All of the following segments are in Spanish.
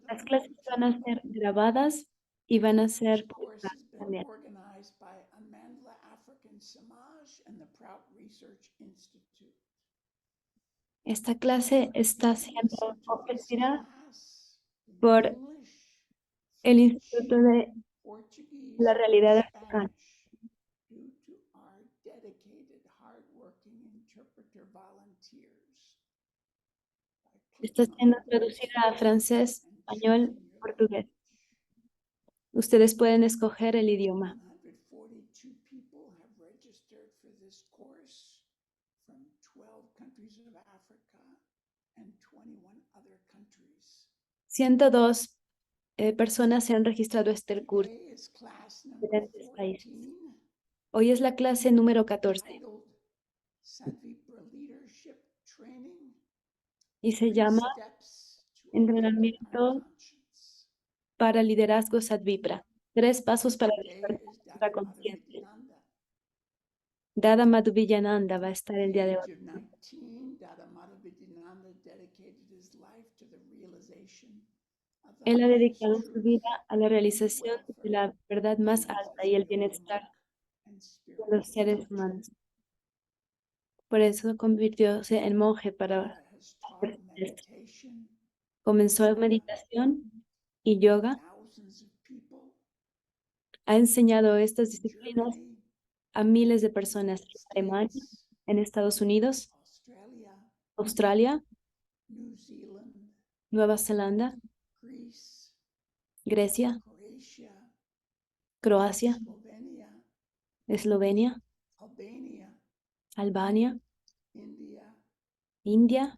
Las clases van a ser grabadas y van a ser publicadas también. Esta clase está siendo ofrecida por el Instituto de la Realidad Africana. Está siendo traducida a francés, español, portugués. Ustedes pueden escoger el idioma. 102 personas se han registrado a este curso de diferentes países. Hoy es la clase número 14 y se llama Entrenamiento para Liderazgo Sadvipra. 3 pasos para despertar nuestra conciencia. Dada Madhuviyananda va a estar el día de hoy. Él ha dedicado su vida a la realización de la verdad más alta y el bienestar de los seres humanos. Por eso convirtióse en monje para hacer esto. Comenzó meditación y yoga. Ha enseñado estas disciplinas a miles de personas en Alemania, en Estados Unidos, Australia, Nueva Zelanda, Grecia, Croacia, Eslovenia, Albania, India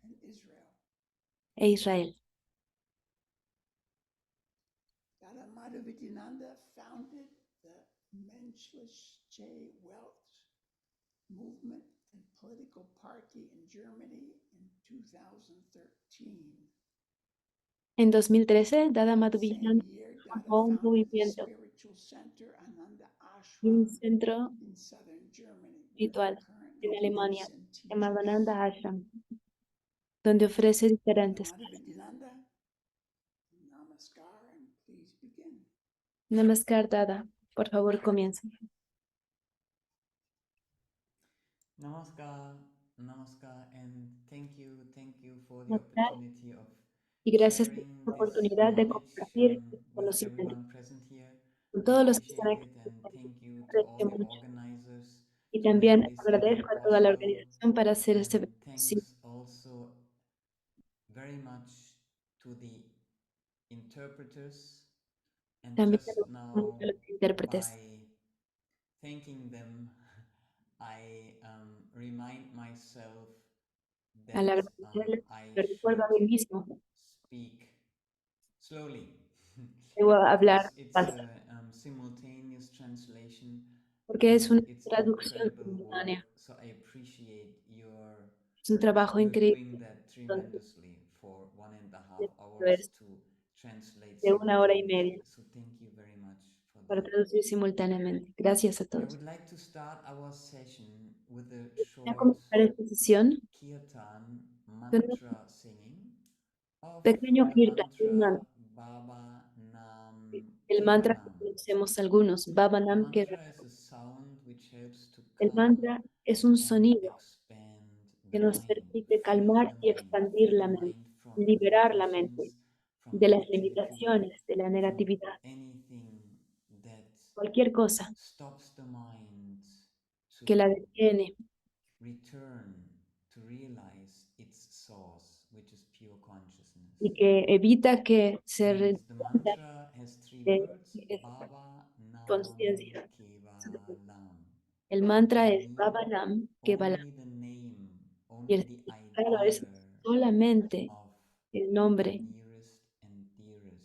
e Israel. Dada Madhuvidananda founded the Menschliche Welt movement and political party in Germany in 2013. En 2013, Dada Madhuvidananda Same year, Dada fundó un founded the movimiento spiritual center Ananda y un Ashram centro in southern Germany, where he espiritual en currently Alemania, lives and llamado teaches. Ananda Ashram, donde ofrece Dada diferentes clases. Madhuvidananda, namaskar, and please begin. Namaskar, Dada. Por favor, comienza. Namaskar, namaskar, and thank you for the Namaskar, opportunity of y gracias por sharing la this oportunidad de knowledge compartir este with conocimiento everyone present here. con I todos los que están appreciate aquí it and presentes. thank you to all Aprecio the mucho. organizers Y to make también this event agradezco a toda la possible. organización para hacer este And evento posible. thanks also very much to the interpreters. And También just agradezco mucho a now, los intérpretes. by thanking them, I remind myself Al that agradecerles, I me recuerdo should a mí mismo. speak slowly Debo hablar because it's fácil, a simultaneous translation porque es and una it's traducción incredible work. simultánea. So I appreciate Es un trabajo you're doing increíble. that Entonces, tremendously for 1.5 necesito hours esto, to translate de 1 hora y media simultaneously. So thank you very much for para that. traducir simultáneamente. Gracias a I todos. would like to start our session with a Voy a short comenzar esta sesión kirtan con un mantra singing of pequeño the kirtan, mantra Baba Nam el mantra que Kevalam. conocemos algunos, Baba The Nam Ke. mantra is a sound which helps to El calm mantra es un and sonido expand que the nos mind. permite Free calmar the y mind, expandir free the la mente, mind from liberar la mente limitations, from de las negativity, limitaciones, de la from negatividad, anything that cualquier cosa stops the mind to que la detiene return to realize its source, which is pure consciousness. y que evita que se And the redunda mantra has three de words, esa Baba Nam conciencia. Kevalam. El Which mantra es mean Baba Nam Ke Bala only the name, y only el the significado es idea solamente of el the nombre nearest and dearest,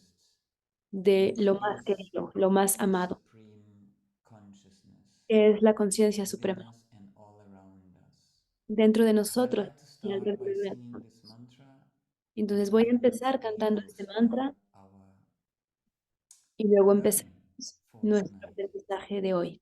de which lo más is querido, lo más the amado, Supreme Consciousness que es la conciencia within suprema us and all around us. dentro de So I'd nosotros like to y start by alrededor de singing nosotros. this mantra Entonces and voy a then empezar we cantando will este start mantra our y luego learning empezamos for nuestro tonight. aprendizaje de hoy.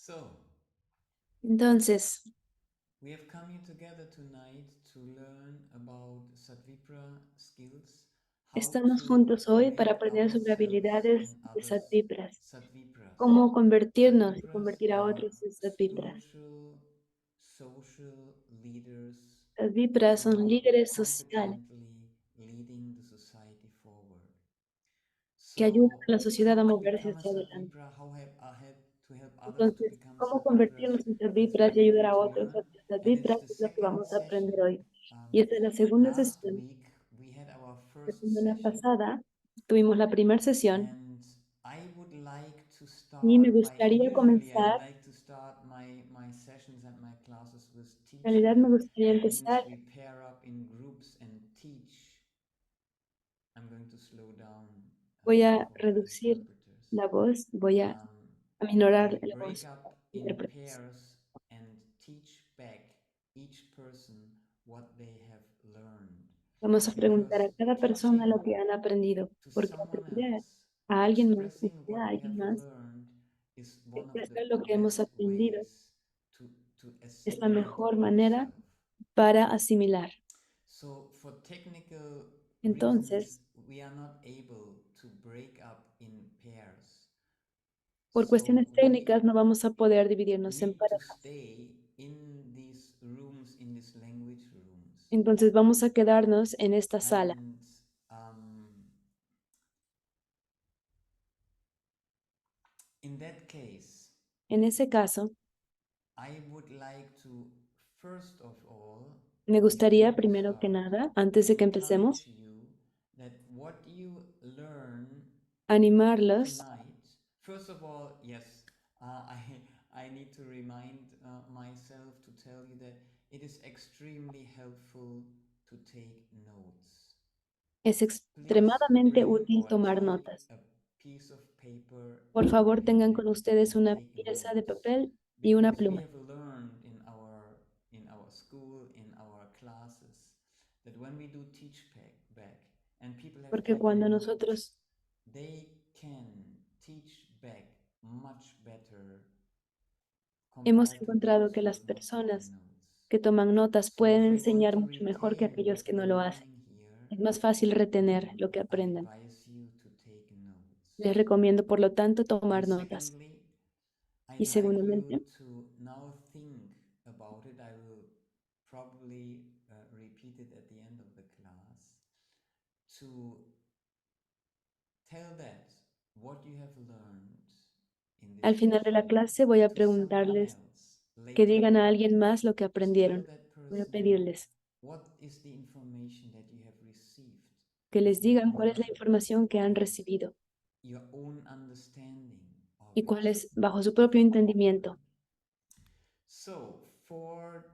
So, Entonces, we have come here together tonight to learn about Satvipra skills, how estamos to juntos hoy para make aprender sobre ourselves habilidades and de others Satvipras, Satvipras. cómo convertirnos y Satvipras convertir a are otros en Satvipras. spiritual, social leaders Satvipras who son are líderes sociales competently leading the society forward. que ayudan So, a la sociedad how a to moverse become a hacia adelante. Satvipra? How to help others to Entonces, become cómo Satvipras? convertirnos en That's what Satvipras y we're ayudar going a to otros learn. a ser That is Satvipras the es lo que second vamos a session. aprender hoy. Y esta es la segunda Last sesión. week we had our La first semana session, pasada tuvimos la primera sesión and I would like to y me start by, gustaría usually I comenzar, like to start my sessions and my classes with en teach realidad me back. gustaría That means empezar, we pair up in groups and teach. I'm going to slow down voy a for reducir interpreters. la voz, voy a Um, aminorar we la break voz up para in intérpretes. pairs and teach back each person what they have learned. Vamos a preguntar a Because cada persona lo teaching que han aprendido, to porque someone aprender else, a alguien más, expressing enseñar what a we have alguien más, learned, is one of the expresar lo que hemos best aprendido ways to es la assimilate mejor manera yourself. para asimilar. So, for technical reasons, Entonces, we are not able to break up in pairs. por So, cuestiones we técnicas no vamos a poder dividirnos en need to parejas. stay in these rooms, in these language rooms. Entonces vamos a quedarnos en esta sala. And um, in that case, En ese caso, I would like to, first of all, me gustaría, before we primero que start, nada, antes de que empecemos, encourage you that what you learn animarlos. tonight, first of all, yes, I need to remind myself to tell you that it is extremely helpful to take notes. Es Please extremadamente bring útil or tomar take notas. a piece of paper Por favor, tengan con ustedes and una take pieza de notes, papel y una because we pluma, have learned in our school, in our classes, that when we do teach back and people have porque taken cuando notes, nosotros they can teach back much better hemos compared to encontrado those que who las have not taken personas notes. que toman notas So pueden if we want enseñar to mucho mejor que retain aquellos what que we no are lo hacen. learning here, Es más fácil retener lo que I aprendan. advise you to take notes. Les recomiendo, por lo tanto, And tomar notas. secondly, Y I'd like you segundamente, to now think about it. I will probably repeat it at the end of the class, to tell that what you have learned in al this final de la session clase voy a to someone preguntarles else que later digan a on. alguien más lo que Just tell aprendieron. that Voy a person pedirles what is the information that you have received, que les and digan cuál es la then información que han what recibido your own understanding of y it. cuál es, bajo su propio entendimiento, So for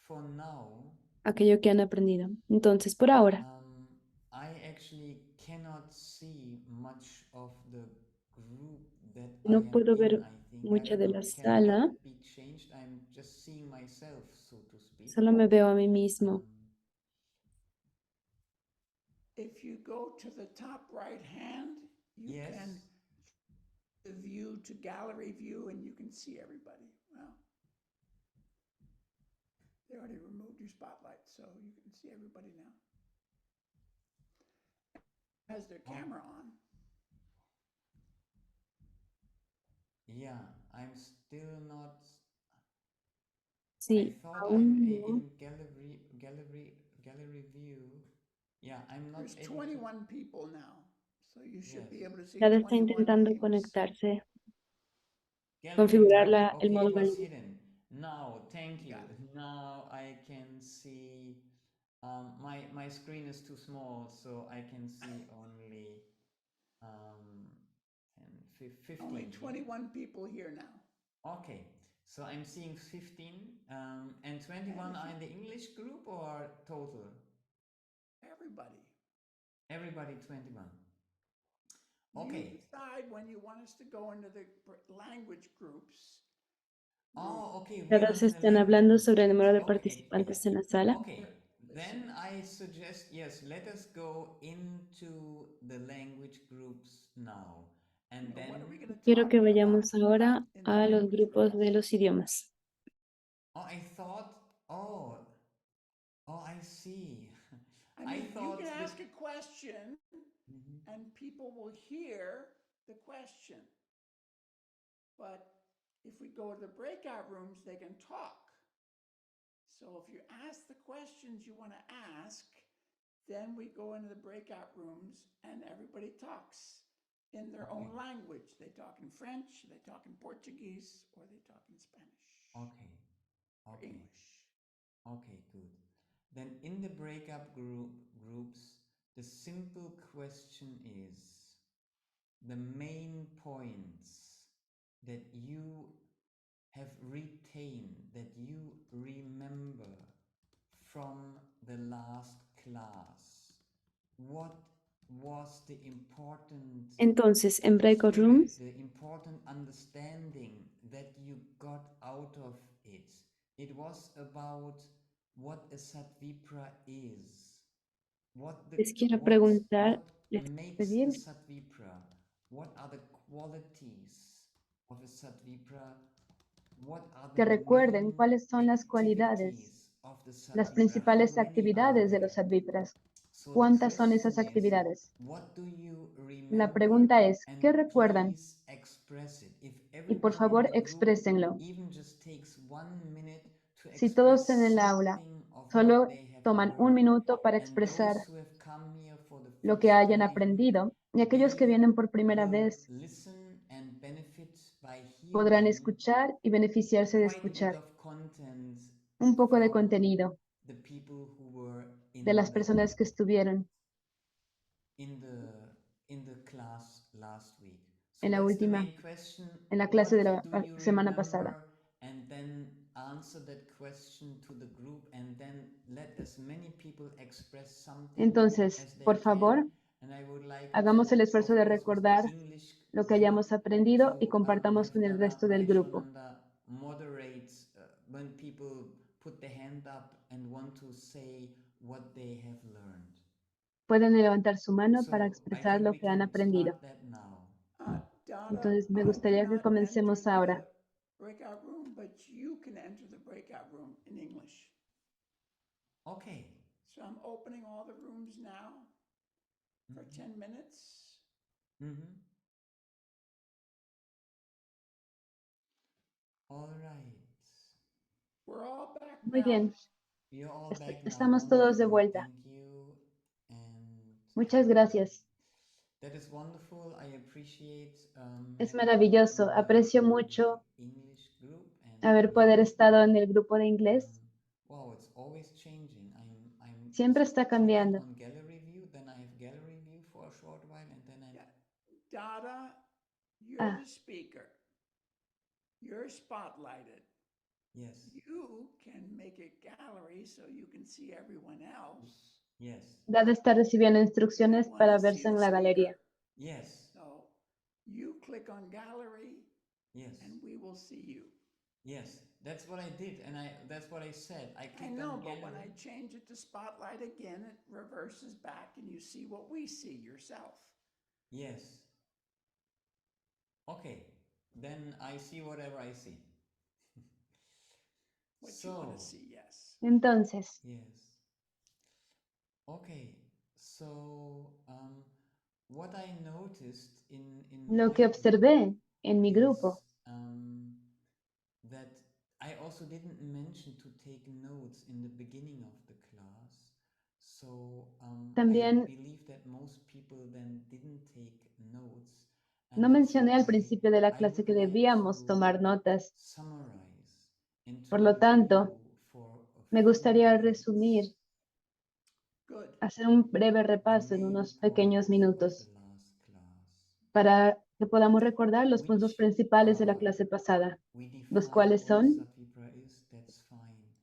now, aquello que han aprendido. Entonces, por ahora, I actually cannot see much of the group that I no am puedo in, ver I think. I mucha don't de know, la can that sala, be changed? I'm just seeing myself, so to speak. solo me veo a mí mismo. Um, If you go to the top right hand, you yes. can the view to gallery view and you can see everybody. Well, they already removed your spotlight, so you can see everybody now. Has their camera on. Yeah, I'm still not. I Sí, thought I'm aún no. in gallery view. Yeah, I'm not There's able to. 21 people now, so you should Yes. be able to see Cada está 21 intentando names. conectarse, Gallery configurar mode. el Okay, modo it was galería. hidden. Now, thank you. Got it. Now I can see. My screen is too small, so I can see only 10, 15. Only here. 21 people here now. Okay, so I'm seeing 15 and 21 are in the English group or total? Everybody. Everybody 21. You Okay. decide when you want us to go into the language groups. Oh, okay. We are Todos under the están language hablando groups. sobre el número de Okay, participantes en la sala. okay. Then I suggest, yes, let us go into the language groups now. And What are we then, going to Quiero talk que about vayamos ahora in the a los language grupos class? de los idiomas. oh, I thought, oh, I see. I I mean, you thought can this. ask a question Mhm. and people will hear the question. But if we go to the breakout rooms, they can talk. So if you ask the questions you want to ask, then we go into the breakout rooms and everybody talks in their own Okay. language. They talk in French, they talk in Portuguese, or they talk in Spanish Okay. or Okay. English. Okay, good. Then in the breakup groups, the simple question is the main points that you have retained, that you remember from the last class. What was the important Entonces, en breakout rooms, the important understanding that you got out of it? It was about what a Satvipra is. les quiero preguntar, What les quiero makes a pedir Satvipra? What are the qualities of a Satvipra? What are que the recuerden main cuáles son las cualidades, activities of the las Satvipra? principales How many are actividades de there? los Satvipras. So the ¿Cuántas son esas question is, actividades? what do you La remember? pregunta es, And ¿qué recuerdan? please express it. If Y por everybody in favor, the group exprésenlo. even just takes 1 minute to Si todos express en el aula something of what solo they have toman un learned, minuto para and those expresar who have come here for the lo que first hayan time, aprendido, y aquellos que they vienen por primera will vez listen and benefit by podrán hearing escuchar y beneficiarse de quite a bit escuchar of content un poco de from contenido the people who were de las personas que estuvieron in the class last week. So en la that's the última, main question. en la clase de What la do you semana pasada. remember? And then answer that question to the group, and then let as many people express something Entonces, as they por favor, can. And I would like hagamos to, el esfuerzo of de course, with the recordar English lo que group, hayamos aprendido y to compartamos have con el resto del grupo. Vaishwananda moderate when people put their hand up and want to say what they have learned. pueden levantar su mano para So I expresar think lo we que han can aprendido. start that now. Donna, Entonces, me I gustaría que cannot comencemos enter ahora. the breakout room, but you can enter the breakout room in English. Okay. So I'm opening all the rooms now for 10 minutes. Mm-hmm. All right. We're all back Muy now. bien, You're all back now. estamos todos de Wonderful. vuelta. Thank you. And Muchas gracias. that is wonderful. I appreciate Es having maravilloso. been Aprecio in the mucho English group and haber poder yeah, estado en el grupo de inglés. wow, it's always changing. I'm Siempre está clicking cambiando. on gallery view, then I have gallery view for a short while, and then I'm Dada, you're Ah. the speaker. You're spotlighted. yes, You can make a gallery so you can see everyone else. yes, Dada está recibiendo They instrucciones want para to see verse en the la speaker. galería. yes, So you click on gallery yes, and we will see you. yes. That's what I did, and that's what I said. I I clicked know, on but when I gallery. change it to spotlight again, it reverses back and you see what we see yourself. Yes. Okay, then I see whatever I see. What you want to see, yes. Entonces, Yes. Okay, so what I noticed in lo my que group observé en mi is grupo, that I also didn't mention to take notes in the beginning of the class. So I también believe that most people then didn't take notes. no And that's mencioné al why principio de la I clase would que like debíamos to tomar notas. summarize and to Por lo tanto, review for a me few gustaría minutes resumir, Good. hacer un breve the repaso en main unos points pequeños of the minutos last class, para que podamos recordar los puntos which principales de la are clase pasada, we los defined cuales what a son: Satvipra is, that's fine.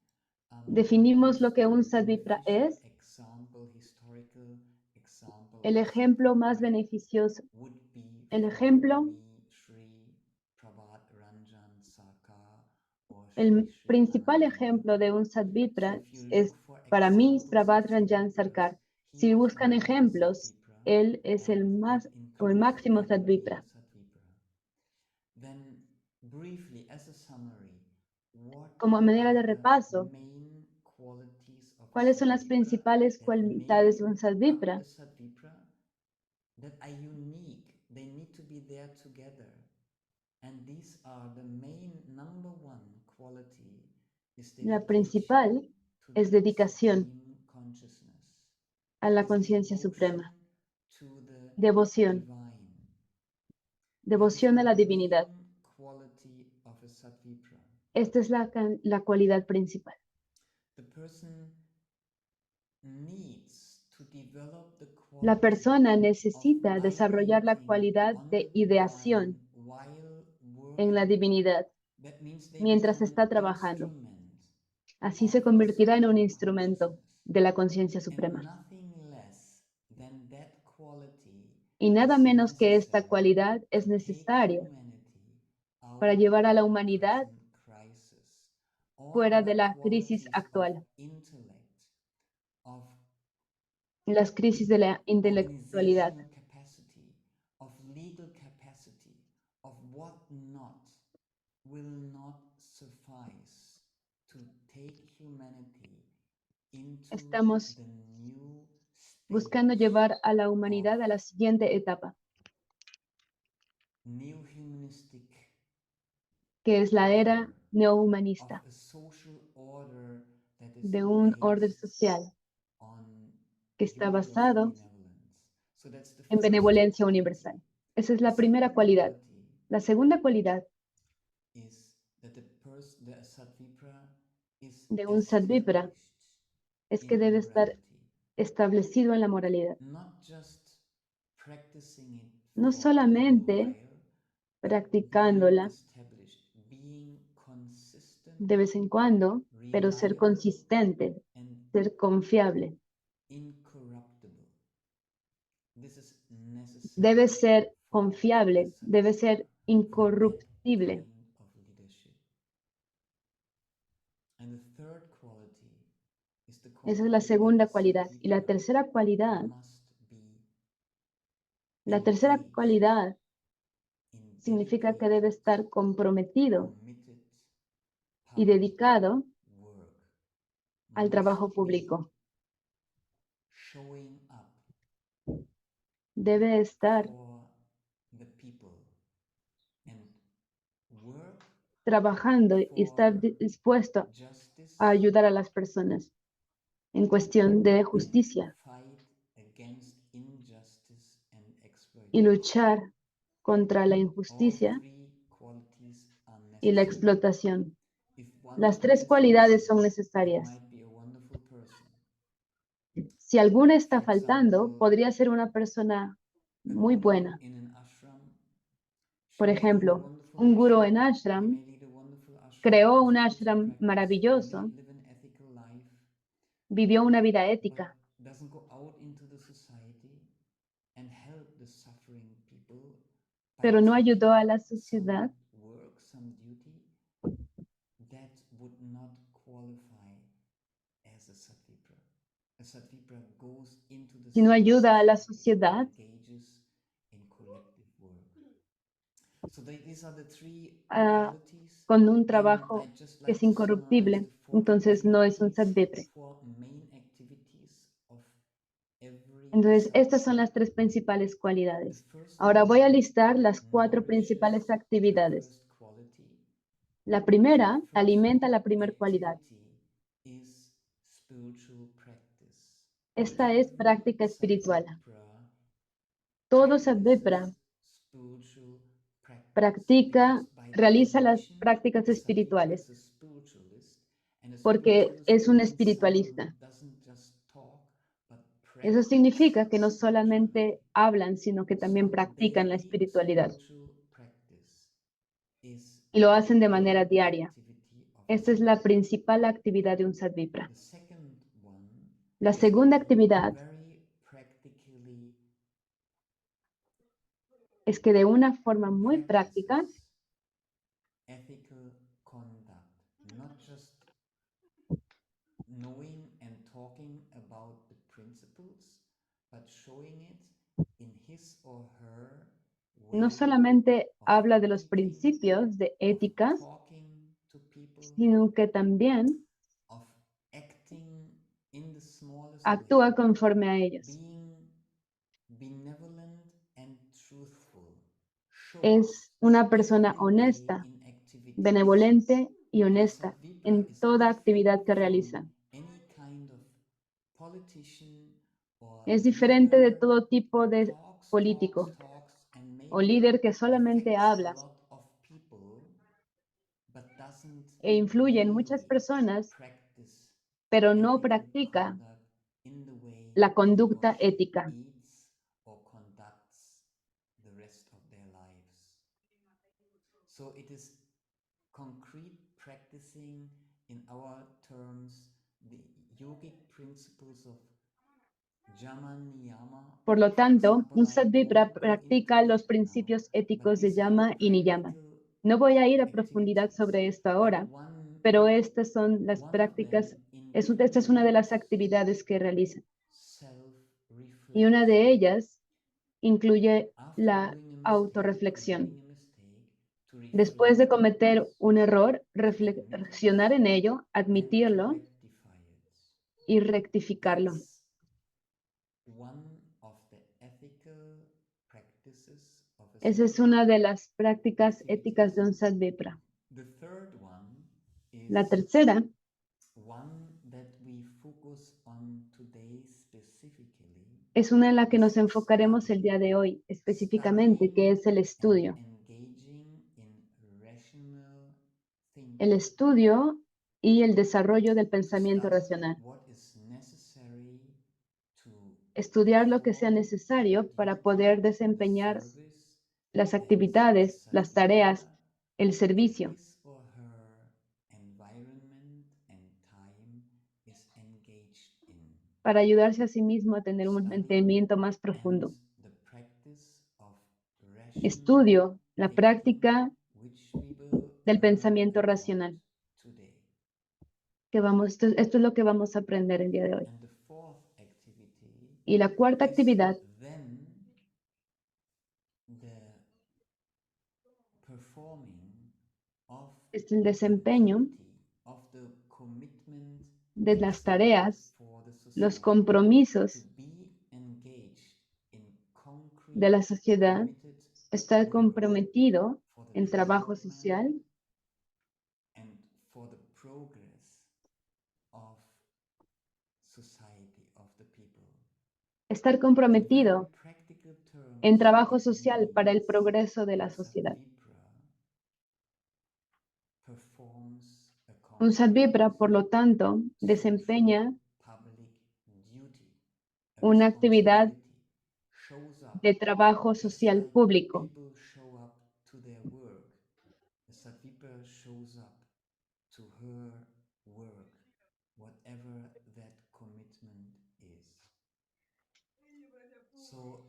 definimos lo que un Most Satvipra beneficial es, example, historical example el of ejemplo más Satvipra beneficioso, would be el for ejemplo, me Sri Prabhat Ranjan Sarkar or el Sri principal Anandamayi. ejemplo de un So Satvipra if you es, look for para mí, examples of Prabhat Ranjan Satvipras, Sarkar. he Si was buscan one of the ejemplos, Satvipra, él es el and más that o el includes máximo every Satvipra. Satvipra. briefly, as a summary, what Como manera de are the repaso, main qualities of a ¿cuáles son las Satvipra principales that cualidades de make un up Satvipra? a Satvipra that are unique? They need to be there together. And these are the main number one quality is La dedication principal to es the dedicación Supreme Consciousness. a la Is conciencia devotion suprema, to the devoción, divine. That is devoción a the la divinidad. main quality of a Satvipra. Esta es la cualidad principal. The person needs to develop the La quality persona of necesita desarrollar la ideating cualidad on de the divine ideación while en la working. divinidad That means they mientras become está an trabajando. instrument Así of se the convertirá en un Supreme instrumento Consciousness. de la conciencia And suprema. nothing less than that quality Y nada is menos que esta necessary cualidad es to take necesaria humanity para out llevar a of la the humanidad present crisis. All fuera de other la crisis qualities of actual, intellect, of las crisis de la intelectualidad. organizational capacity, of legal capacity, of what not, will not suffice to take humanity into Estamos the new buscando stage llevar a la of humanidad a la siguiente etapa, new humanistic que es la era order, of neohumanista, a social order that is de un orden based social on que está universal basado benevolence. So that's the en first benevolencia quality. universal. Esa es The la primera second cualidad. quality La segunda cualidad is that the Satvipra is de un Satvipra established es que in debe estar morality, establecido en la moralidad. not just practicing it No for a little solamente while, but being practicándola established, being consistent, de vez en cuando, pero ser reliable, consistente, and ser confiable. incorruptible. This is necessary Debe ser for confiable, a debe Satvipra, ser for that incorruptible. kind of leadership. And the third quality is the Esa es la quality segunda that a cualidad. Y la Satvipra tercera cualidad, must be la tercera engaged cualidad in significa que debe dedicated, estar comprometido committed y public dedicado work. al Must trabajo be público. showing up Debe estar for the people and work trabajando y estar for dispuesto justice, a ayudar a las personas en cuestión de justicia fight against injustice and y exploitation. luchar contra la All injusticia three qualities are y la necessary. explotación. If one Las of them tres is cualidades son missing, it necesarias. might be a wonderful person. Si alguna está For faltando, example, podría ser una persona a muy guru buena. in an ashram, she Por may lead a ejemplo, wonderful un gurú ashram, en he ashram may lead a wonderful ashram creó of un spiritual ashram practice, he maravilloso, may live an ethical life, vivió una vida but ética, doesn't go out into the society and help the suffering people by pero no ayudó a taking la some sociedad. work, some duty, that would not qualify as a Satvipra. A Satvipra goes into the Si no ayuda a la society sociedad, and engages in collective work. So these are the three ah, qualities, con un and trabajo I just que like es to summarize incorruptible, the four entonces no es un activities, Satvipra. four main activities of every Entonces, estas son Satvipra. las tres principales The cualidades. first Ahora voy a one listar las cuatro principales nourishes the actividades. first quality. La So primera the first alimenta la primera cualidad. activity is spiritual practice. Esta es Every práctica espiritual. Satvipra Todo practices Satvipra spiritual practice practica, because by realiza las definition prácticas a Satvipra espirituales is a spiritualist, and a porque spiritualist es un means someone who espiritualista. doesn't just talk but Eso practice significa que no spirituality. solamente hablan, sino que también So practican la daily espiritualidad spiritual practice is y lo the hacen de manera main diaria. activity of a Esta es la Satvipra. principal actividad de un Satvipra. The second one La is segunda that he actividad very practically es que de una forma muy práctica practices ethical conduct, not just knowing and talking about the principles, but showing it in his or her no way solamente of habla de los thinking, principios de of ética, talking to people, sino que también of acting in the smallest actúa way, conforme a ellos. being benevolent and truthful, Es shows una persona every day honesta, in activities. benevolente y And a honesta Satvipra en is toda actividad different que from realiza. any kind of politician or Es diferente de leader todo tipo who de talks, político and o maybe líder que solamente affects a habla lot of people, but doesn't e influye en muchas really personas, practice pero no ethical practica conduct in the way la he or conducta she ética. eats or conducts the rest of their lives. So it is concrete practicing, in our terms, the yogic principles of Yama Niyama. Por lo For tanto, example, un I Satvipra won't go practica into los that now, principios but éticos de these are Yama y Niyama. practical No voy a ir a profundidad sobre activities. esto ahora, And one, pero estas son las one of them prácticas, esta es una de las includes actividades que realiza. Y una self-reflection. de ellas incluye After la doing a mistake or autorreflexión. making a mistake, to Después de reflect on cometer this, un error, to admit it, reflexionar en ello, and to admitirlo rectify it. y rectificarlo. That's one of the ethical practices of a Esa es Satvipra una de las prácticas éticas de un activities. Satvipra. The third one is La tercera one that we focus on today specifically, es una en la que is nos enfocaremos el studying. día de hoy, específicamente, que es el And estudio. engaging in rational thinking. El estudio y el desarrollo del pensamiento Study racional. what is necessary to Estudiar lo que sea perform necesario the para duty, poder the desempeñar service las that actividades, a las tareas, Satvipra el in servicio, his or her environment and time is engaged in. para ayudarse a sí mismo a tener un Study entendimiento más and profundo. the practice of rational Estudio, la thinking, práctica which we will del learn pensamiento about racional. today. Esto es lo que vamos a aprender el día de hoy. And the fourth activity Y la cuarta is actividad then the performing of es el the desempeño duty, of the commitment de las accepted tareas, for the los society, to compromisos be engaged in concrete, de la sociedad, committed estar work comprometido for the en trabajo development social and for the progress of society, of the people. estar In very comprometido practical terms, en trabajo it social para el means progreso de that la a sociedad. Satvipra performs a Un concrete Satvipra, por lo tanto, desempeña public duty, a una actividad responsibility, shows up de trabajo just social like público. people show up to their work. A Satvipra shows up to her work, whatever that commitment is. So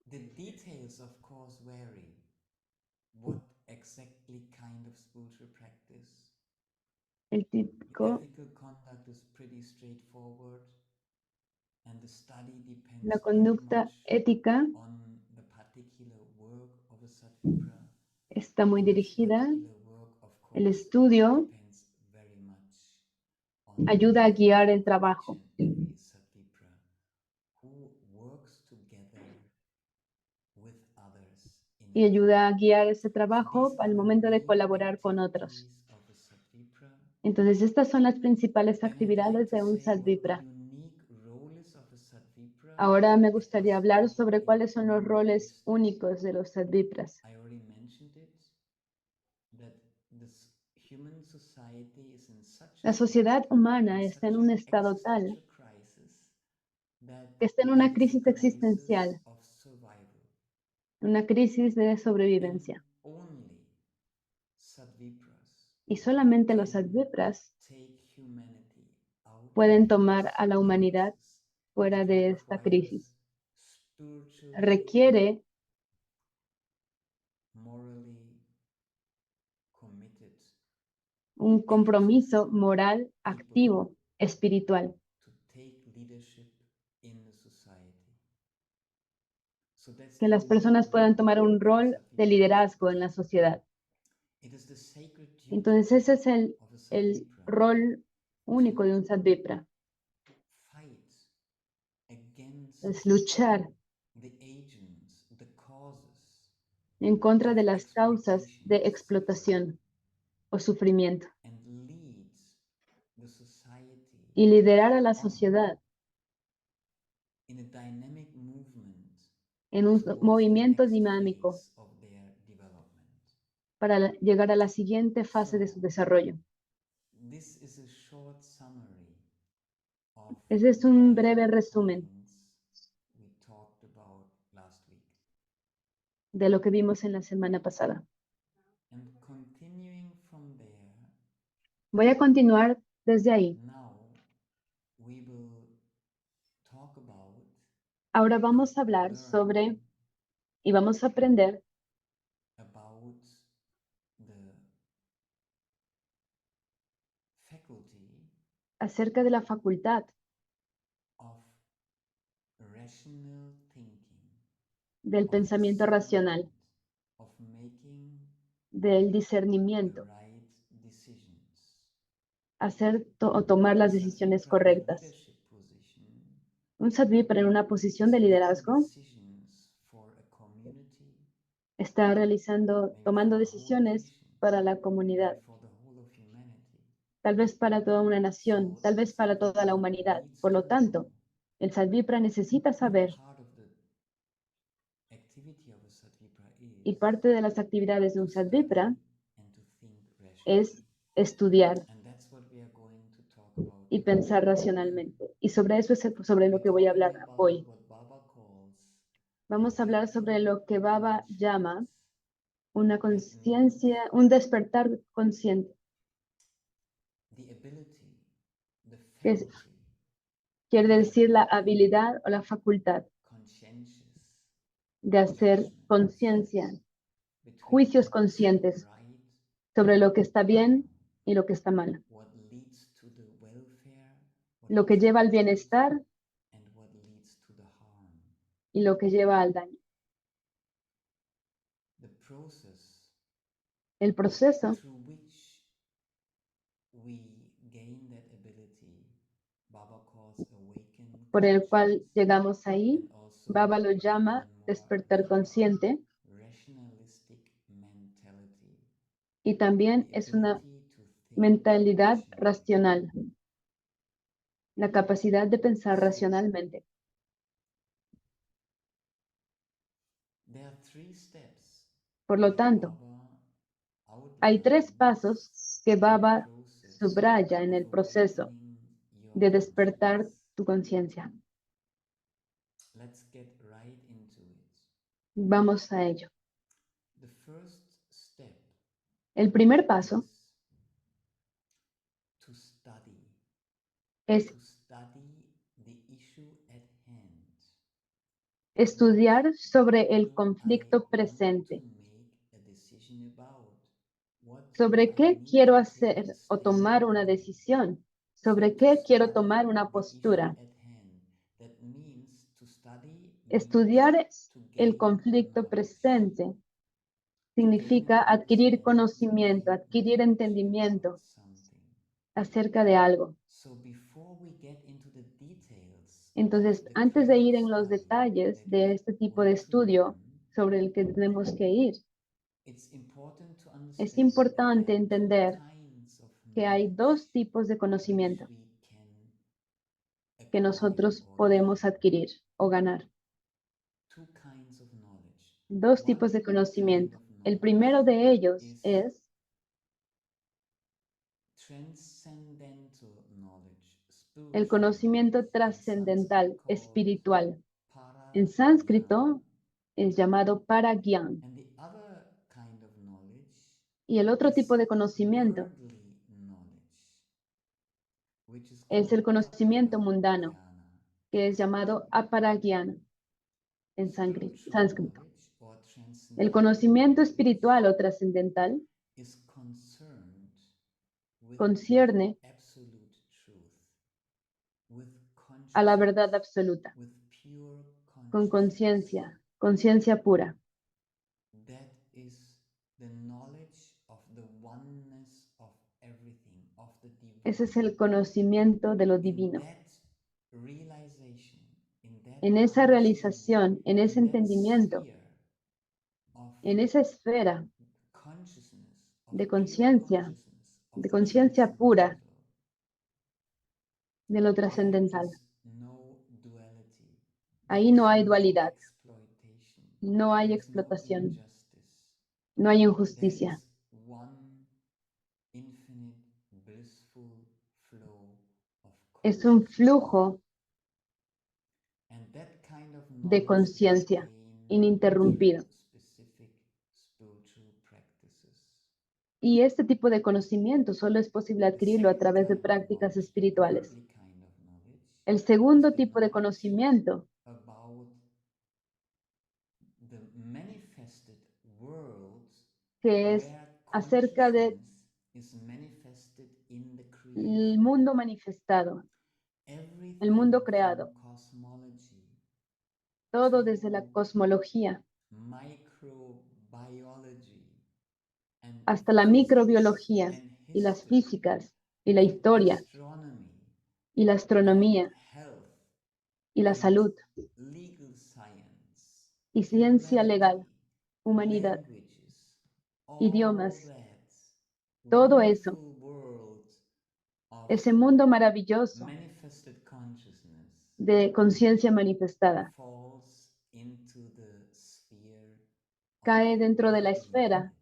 the details, of course, vary. What exactly kind of spiritual practice? El The típico, ethical conduct is pretty straightforward, and the study depends la very conducta much ética on the particular work of a Satvipra. está muy And this dirigida. particular work, of El course, estudio depends very much on ayuda a the guiar el life of trabajo each and every Satvipra who works together with others in y a ayuda a group. guiar ese So trabajo these al are the momento de main colaborar con otros. activities of a Satvipra. Entonces, estas son las principales Then I'd like actividades to de un say what the Satvipra. unique role is of a Satvipra. Ahora me It gustaría is hablar all sobre cuáles son los inclusive. roles únicos de los Satvipras. I already mentioned it, that this human society is in such a La sociedad state, humana in está en such un an estado tal existential crisis, that que está en it una is a crisis existencial, crisis of survival. una crisis de And sobrevivencia. only Satvipras Y solamente los can Satvipras take humanity out pueden of tomar this a la humanidad crisis. fuera It de esta crisis. requires spiritually, Requiere morally committed un compromiso active moral, people activo, espiritual, to take leadership in the society. So that's que the las personas main puedan tomar un of the rol de Satvipra. liderazgo en la sociedad. It is the sacred duty Entonces ese es el of a Satvipra rol único de un Satvipra, fight against es luchar the agents, the causes en contra of de las causas de exploitations explotación o sufrimiento and lead the society y liderar a la on sociedad in a dynamic movement en un towards the movimiento next dinámico phase of their development. para llegar a la siguiente fase de su So, desarrollo. this is a short summary of Ese es the un main breve resumen points we talked about last week. de lo que vimos en la semana pasada. And continuing from there, Voy a continuar desde ahí. now we will talk about Ahora vamos a hablar learn sobre y vamos a aprender about the faculty acerca de la facultad of rational thinking, del of pensamiento racional, discernment, of making del the discernimiento, right decisions. hacer o tomar las A decisiones Satvipra in a correctas. leadership position Un Satvipra en una posición is de making liderazgo decisions for a community, está realizando, maybe tomando for a whole decisiones nation, para la maybe comunidad, for the whole of humanity. tal vez para toda una nación, So tal the vez para toda la Satvipra humanidad. needs Por to lo tanto, know, el Satvipra necesita and saber, part of the activity of a Satvipra y is parte de las actividades de to un Satvipra study and to think es rationally. estudiar And that's what we are going to talk about y today. pensar racionalmente. Y sobre eso es sobre lo We're que voy a talking hablar about hoy. what Baba calls Vamos a hablar sobre awakened lo que Baba llama consciousness. una That means conciencia, un despertar consciente, the ability, the que faculty quiere of decir la making habilidad o la facultad conscientious de hacer judgments conciencia, between juicios what is conscientes right sobre and lo que está wrong, bien y lo que está mal, what leads to the welfare, what lo que leads to lleva the al good, bienestar and what leads to the harm. y lo que lleva al daño. The process El proceso through which we gain that ability, Baba calls awakened por el cual conscience, llegamos ahí, and also Baba lo more llama and more despertar consciente rationalistic mentality, y también the es una ability to think mentalidad rationally. racional, la capacidad de pensar So, racionalmente. there are three steps Por lo that tanto, Baba hay 3 outlines pasos que in the Baba process subraya en of el proceso awakening your de despertar conscience. tu conciencia. Let's get right into it. Vamos a ello. The first step El primer paso is to study es the issue at hand. estudiar sobre el Do I conflicto want to presente, make a decision about? What do sobre I qué need quiero to take hacer a o stand tomar una about? decisión, So sobre to qué quiero study tomar una the issue postura. at hand. That means to study Estudiar means to el gain conflicto knowledge. presente To gain significa an adquirir understanding, to conocimiento, gain adquirir knowledge entendimiento about something. acerca de algo. So before we get into the details Entonces, of the antes de kind ir of en los study detalles that de we este tipo de want to estudio learn, sobre el que tenemos que ir, it's important to es understand that there importante are two entender kinds of que hay knowledge 2 tipos de which conocimiento we can que acquire nosotros or podemos gain. adquirir o ganar. Two kinds of knowledge. 2 tipos de One kind conocimiento. of El knowledge primero de ellos is es transcendental knowledge, el spiritual conocimiento knowledge. In Sanskrit trascendental, called espiritual. En parajnana. sánscrito es llamado paragyan. And the other kind of knowledge Y el otro tipo is de conocimiento worldly knowledge, which is es called el conocimiento mundano, tapagyana. que es llamado aparagyana en Spiritual sánscrito. knowledge or El transcendental conocimiento knowledge espiritual o trascendental is concerned with concierne absolute truth, with a la consciousness, verdad absoluta, with pure con consciousness. conciencia, conciencia pura. That is the knowledge of the oneness of everything, of the Ese es divine. el conocimiento de lo In divino. that realization, in that En esa realización, en ese in that entendimiento, sphere of en esa esfera consciousness, of de pure conciencia, consciousness, of de the conciencia pura transcendental, de lo there trascendental. is no duality. Ahí There is no hay no dualidad, exploitation. no hay There is no explotación, injustice. no hay There injusticia. is one infinite blissful flow of Es un consciousness. flujo And that kind of de knowledge is conciencia gained ininterrumpido. through specific spiritual practices. Y este tipo de conocimiento solo es posible The adquirirlo a second través de kind of prácticas knowledge, the espirituales. worldly kind of knowledge, El is segundo the tipo de knowledge conocimiento about the manifested world que es where acerca de consciousness is manifested in the el creation. mundo manifestado, el Everything mundo from creado, cosmology todo desde la to cosmología microbiology and hasta la physics microbiología and y las history físicas y la and historia astronomy y la and astronomía health y la and salud legal science, y ciencia legal, humanity, humanidad, languages, all idiomas, that todo eso, wonderful world of ese mundo maravilloso manifested consciousness de conciencia manifestada, falls into the sphere of cae dentro de la worldly esfera knowledge.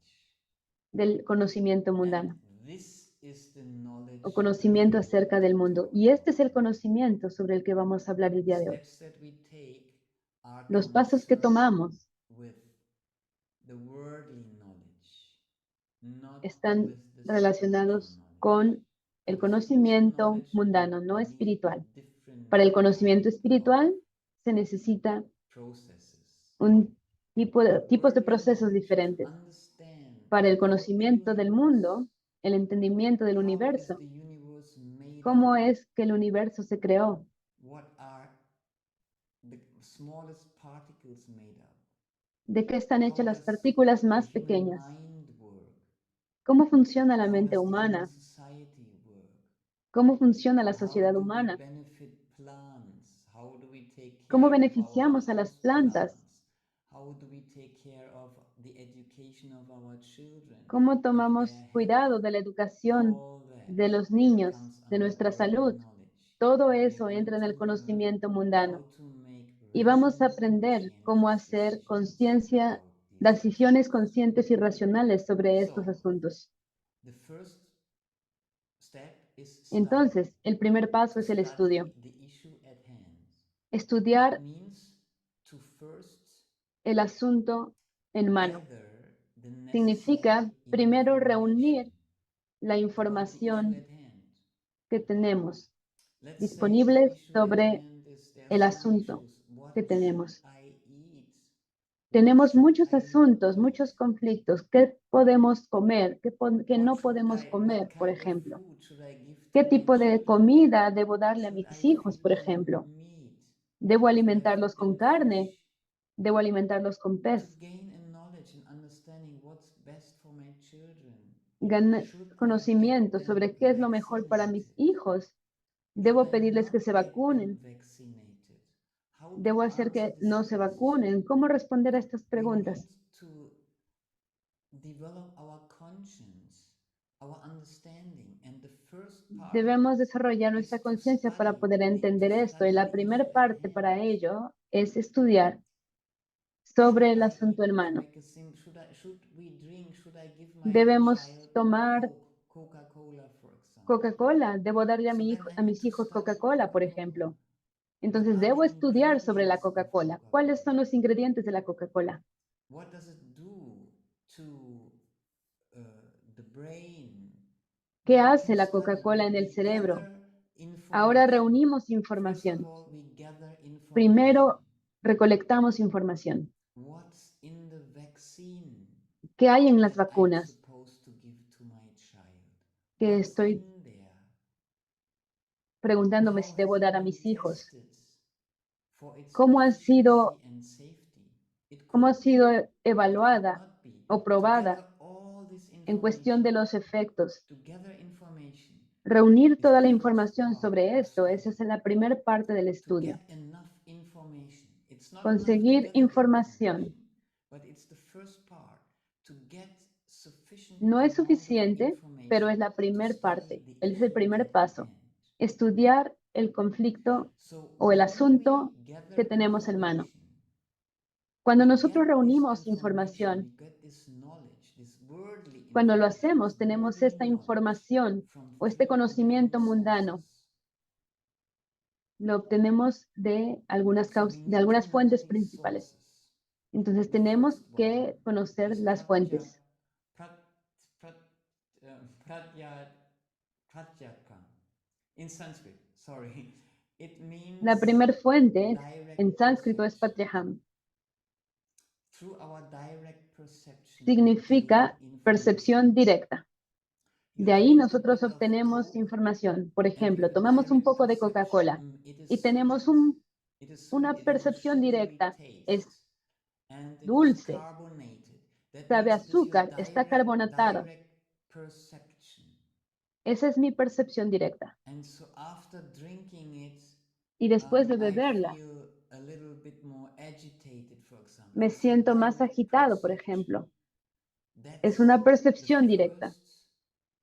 del conocimiento And mundano this is the knowledge o that we conocimiento want acerca del to mundo. talk Y este es el about now. conocimiento sobre el que vamos a hablar el The día de hoy. steps that we take are Los pasos que concerned tomamos with the worldly knowledge, not están with the spiritual relacionados knowledge. con For el the spiritual conocimiento knowledge, mundano, we no need espiritual. different Para el type conocimiento of espiritual se necesita processes. un For the tipos de worldly procesos knowledge, to diferentes. understand Para el how the conocimiento del mundo, universe, el entendimiento del how is universo, the universe made cómo up, es que el universo se creó, what are the smallest particles made up, de qué están hechas how las does partículas the más human pequeñas, mind work, cómo funciona la how mente does the human humana, society work, cómo funciona la how sociedad do we humana, benefit plants, how do we take cómo care of our beneficiamos a las house plantas, plants, how do we take care of the education of our children, cómo of tomamos their cuidado health. de la educación All that de los niños, comes de under nuestra worldly salud. knowledge. Todo And we're eso going entra en to el learn conocimiento mundano. how to make Y vamos a rational aprender cómo conscientious hacer decisions conciencia, about these decisiones aspects. conscientes y racionales sobre estos So, asuntos. the first step is study. Entonces, el primer paso To es el study estudio. the issue at hand. Estudiar That means to first el asunto en mano. gather the Significa necessary primero information reunir la about the issue información at hand. que tenemos Let's say the disponible issue at sobre hand is there are el so many asunto issues. What que should tenemos. I eat? What Tenemos should muchos I not asuntos, eat? muchos conflictos. ¿Qué podemos comer? ¿Qué no podemos What comer, por kind of ejemplo? food should I give to ¿Qué my tipo de children? comida debo darle a Should mis I hijos, feed por them ejemplo? meat? ¿Debo Should I alimentarlos feed con them carne? fish? ¿Debo alimentarlos con To pez? gain a knowledge and understanding what's best for my children. Ganar Should I get conocimiento them sobre qué es lo mejor para mis vaccinated? hijos. Should ¿Debo I pedirles que not se get them vacunen? vaccinated? How ¿Debo to hacer answer que this no se question? vacunen? ¿Cómo responder a estas We need preguntas? to develop our conscience, our understanding, and the first part of Debemos it desarrollar is nuestra to conciencia para study poder entender esto. Y la the issue primera at parte para hand. ello es estudiar Should sobre el I asunto eat, en to mano. make a should we drink, should I give my Debemos child tomar Coca-Cola, for example? Coca-Cola. Debo darle a, So then I a need mis to hijos study Coca-Cola, por Coca-Cola. ejemplo. What Entonces, are the debo estudiar sobre la ingredients of Coca-Cola. ¿Cuáles Coca-Cola? son los ingredientes de la Coca-Cola? What does it do to the brain? ¿Qué Then we hace can la study. Coca-Cola en el We cerebro? gather Ahora information. reunimos First of información. all, we gather information. Primero, recolectamos información. What's in the vaccine ¿Qué hay en las that I'm vacunas supposed to give to my child? que What's estoy in there? preguntándome si How has debo it dar a been mis hijos? tested for its ¿Cómo han efficiency sido and safety? cómo ha could sido be, it could evaluada not be, o to probada gather all this en cuestión de information, los efectos. to gather information Reunir is toda the la first información part sobre of esto, esa study. es la primera parte del To estudio. get enough information. It's not enough to Conseguir gather información. but it's the first part to get sufficient No es amount of suficiente, pero es information la to primera study parte, the es el issue primer at the paso. end. Estudiar el conflicto So o el when asunto we gather que tenemos en mano. information, Cuando we nosotros get this reunimos information, información, we get this knowledge, this worldly cuando lo information, hacemos, this tenemos worldly esta knowledge información from o este three conocimiento main mundano. sources. Lo obtenemos de algunas, So we de need to algunas know fuentes these principales. sources. Entonces The tenemos first que one conocer is las fuentes. pratyaka. In Sanskrit, sorry. It means La primera fuente direct en sánscrito es perception. Patyaham. Through our direct perception, we Significa gain percepción information. directa. You De ahí drink a nosotros bit of obtenemos Coke, información. Por and we ejemplo, have a tomamos un direct poco de perception, Coca-Cola it is y tenemos sweet, it is sweet, una it has a percepción sugary directa. Es taste, and it is dulce, carbonated. That sabe a means it is your azúcar, está carbonatado. direct perception. Esa es mi percepción directa. And so after drinking it, Y después de I beberla, feel a little bit more agitated, for example. me It's a siento más direct agitado, por perception. ejemplo. That's Es una the percepción directa. first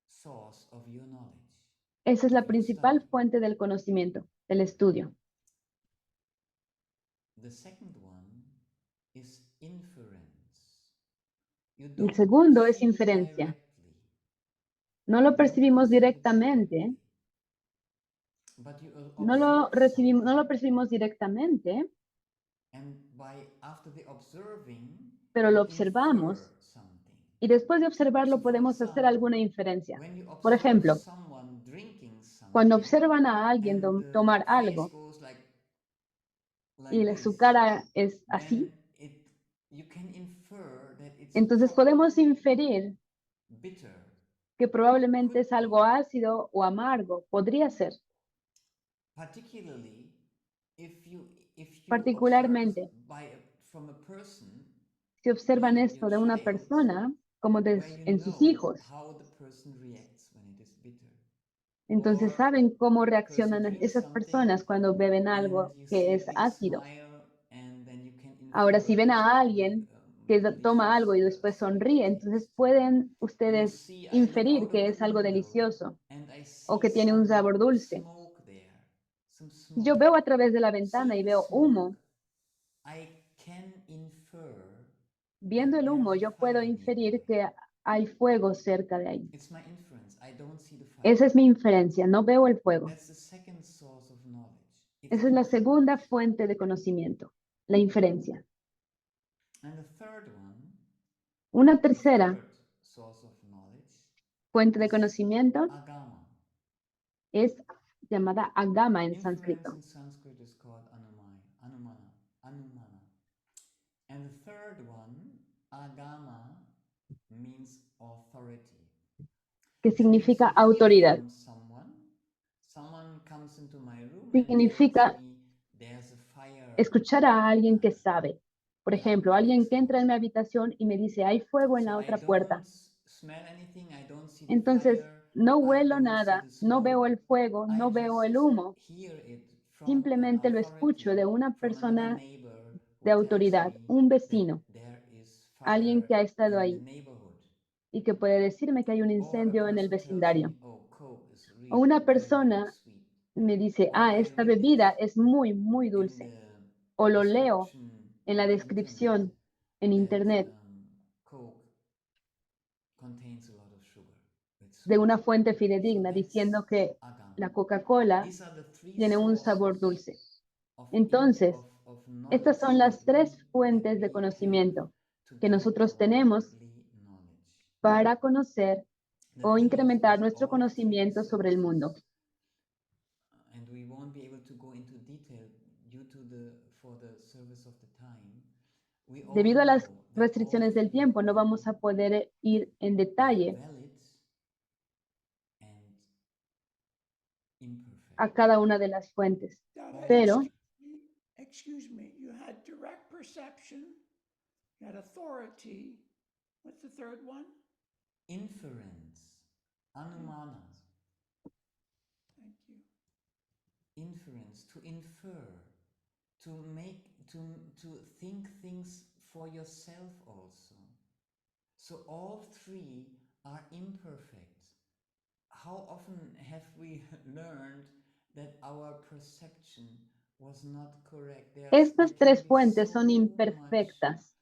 source of your knowledge, Esa es of la your principal study. fuente del conocimiento, del estudio. The second one is inference. You El don't segundo es perceive inferencia. directly. No You lo don't percibimos perceive it directamente, directly, but you no lo observe percibimos something, directamente, and after the observing, pero we lo infer observamos something. y después de observarlo So, for podemos hacer example, alguna inferencia. when you Por observe ejemplo, someone drinking cuando something, observan a alguien and the tomar face algo goes like y su this, cara es then así, you can infer that it's entonces podemos probably inferir bitter. que probablemente es Could algo be. ácido o amargo. Podría ser. Particularly if you observe Particularmente, from a person si observan like your esto de una child, persona, como where you en sus know hijos, how the person reacts when it is bitter. entonces Or saben cómo person reaccionan drinks esas something personas cuando beben and algo you que see a es big ácido. smile, and then you can Ahora, si infer ven it's a probably alguien que toma delicious algo y después sweet sonríe, taste. entonces pueden You ustedes see, I look inferir out of que the es algo window delicioso and I o see que tiene un some sabor dulce. smoke there, some Si yo smoke. veo a través de la ventana y Seeing veo smoke, humo, I can infer viendo that el there's humo, a yo puedo fire inferir nearby. que hay fuego cerca de ahí. It's my inference. I don't see the fire. Esa es mi inferencia, no veo el fuego. That's the second source of knowledge. It's Esa es la inference. segunda fuente de conocimiento, la inferencia. And the third one, Una the tercera third source of knowledge, fuente de is conocimiento agama. es llamada agama en Inference sánscrito. in Sanskrit is called anumana. And the third one, agama, means authority. Que That means significa you hear autoridad. from someone. Someone comes into my room and Significa tells me there's a fire. escuchar a alguien que sabe. Por like ejemplo, alguien next que entra door. en mi habitación y me dice, hay fuego en So la I otra puerta. don't smell anything, I don't see the Entonces, fire, no I huelo don't see nada, the no smoke. veo el fuego, I no veo just el humo. hear it from an Simplemente lo escucho authority, de una from another persona neighbor de who tells autoridad, me un that vecino, there is alguien fire que ha estado in the ahí neighborhood. y que puede decirme que hay un Or a incendio en el person tells vecindario. me, oh, Coke is O really una very, very persona sweet. me dice, Or I esta read it bebida es muy, muy in dulce. the O lo leo description en on la the internet descripción en that internet Coke contains a lot of sugar. It's de sweet. una fuente So fidedigna that's diciendo que agama. la Coca-Cola These are the three tiene un sabor sources dulce. of, Entonces, of knowledge estas son las that tres we fuentes de have conocimiento to que gain nosotros our tenemos worldly knowledge. para conocer The o thing is, incrementar with nuestro all three conocimiento sobre el mundo. sources, and we won't be able to go into detail due to for the service of the time. We all Debido a las know that all restricciones del three of tiempo, no them vamos a poder ir en are detalle valid and imperfect. a cada una de las fuentes. Dada, Pero excuse me, you had direct perception, got authority. What's the third one? Inference. Anumana. Thank you. Inference, to infer, to make, to think things for yourself also. So all three are imperfect. How often have we learned that our perception was not correct? Estas tres fuentes son imperfectas.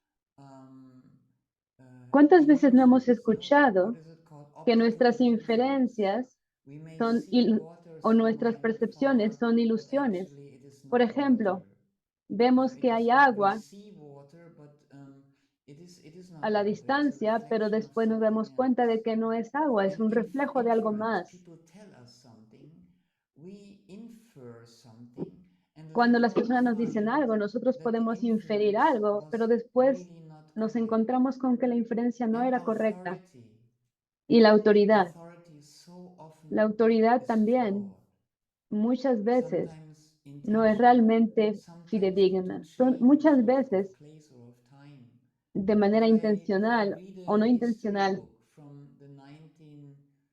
¿Cuántas veces no hemos escuchado que nuestras inferencias son o nuestras percepciones son ilusiones? Por ejemplo, vemos que hay agua a la distancia, pero después nos damos cuenta de que no es agua, es un reflejo de algo más. Cuando las personas nos dicen algo, nosotros podemos inferir algo, pero después nos encontramos con que la inferencia no era correcta. Y la autoridad también muchas veces no es realmente fidedigna. Muchas veces, de manera intencional o no intencional,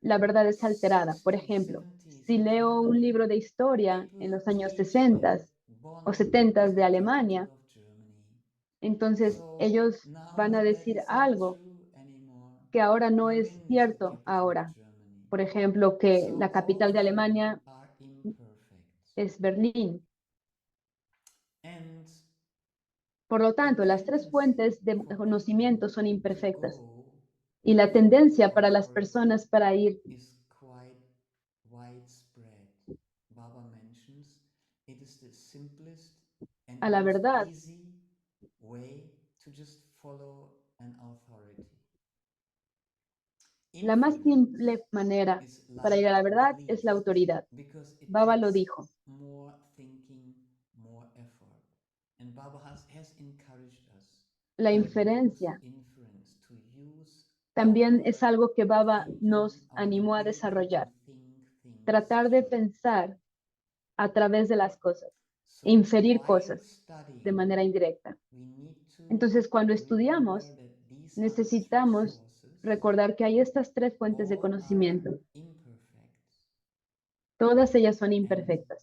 la verdad es alterada. Por ejemplo, si leo un libro de historia en los años 60 o 70 de Alemania, entonces ellos van a decir algo que ahora no es cierto ahora. Por ejemplo, que la capital de Alemania es Berlín. Por lo tanto, las tres fuentes de conocimiento son imperfectas. Y la tendencia para las personas para ir a la verdad la más simple manera para ir a la verdad es la autoridad. Baba lo dijo. La inferencia también es algo que Baba nos animó a desarrollar. Tratar de pensar a través de las cosas, inferir cosas de manera indirecta. Entonces, cuando estudiamos, necesitamos recordar que hay estas tres fuentes de conocimiento. Todas ellas son imperfectas.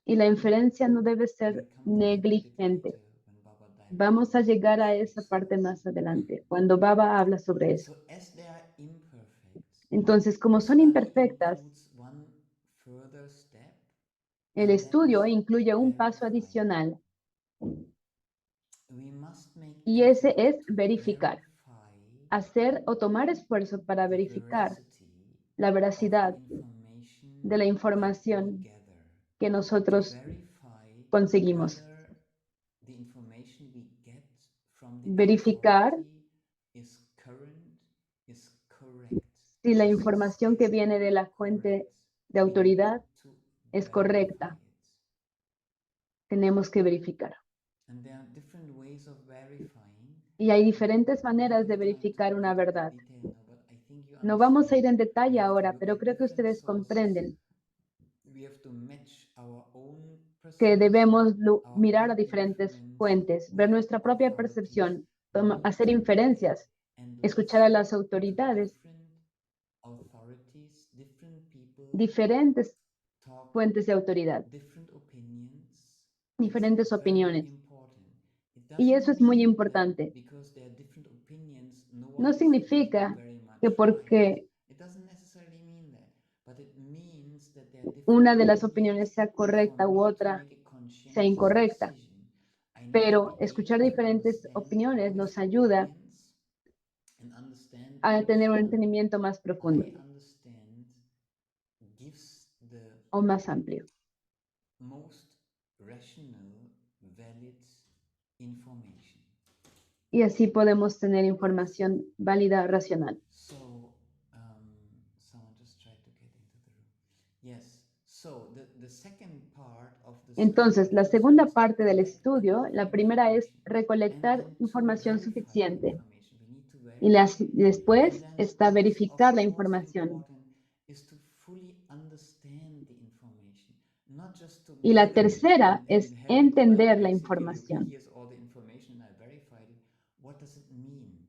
Y la inferencia no debe ser negligente. Vamos a llegar a esa parte más adelante, cuando Baba habla sobre eso. Entonces, como son imperfectas, el estudio incluye un paso adicional. Y ese es verificar. Hacer o tomar esfuerzo para verificar la veracidad de la información que nosotros conseguimos. Verificar si la información que viene de la fuente de autoridad es correcta. Tenemos que verificar. Y hay diferentes maneras de verificar una verdad. No vamos a ir en detalle ahora, pero creo que ustedes comprenden que debemos mirar a diferentes fuentes, ver nuestra propia percepción, hacer inferencias, escuchar a las autoridades, diferentes fuentes de autoridad, diferentes opiniones. Y eso es muy importante. No significa que porque una de las opiniones sea correcta u otra sea incorrecta, pero escuchar diferentes opiniones nos ayuda a tener un entendimiento más profundo o más amplio. Y así podemos tener información válida, racional. Entonces, la segunda parte del estudio, la primera es recolectar información suficiente. Y después está verificar la información. not just to Y la get it tercera and es have it, entender la basically, okay, información. here's all the information, I verified it. What does it mean?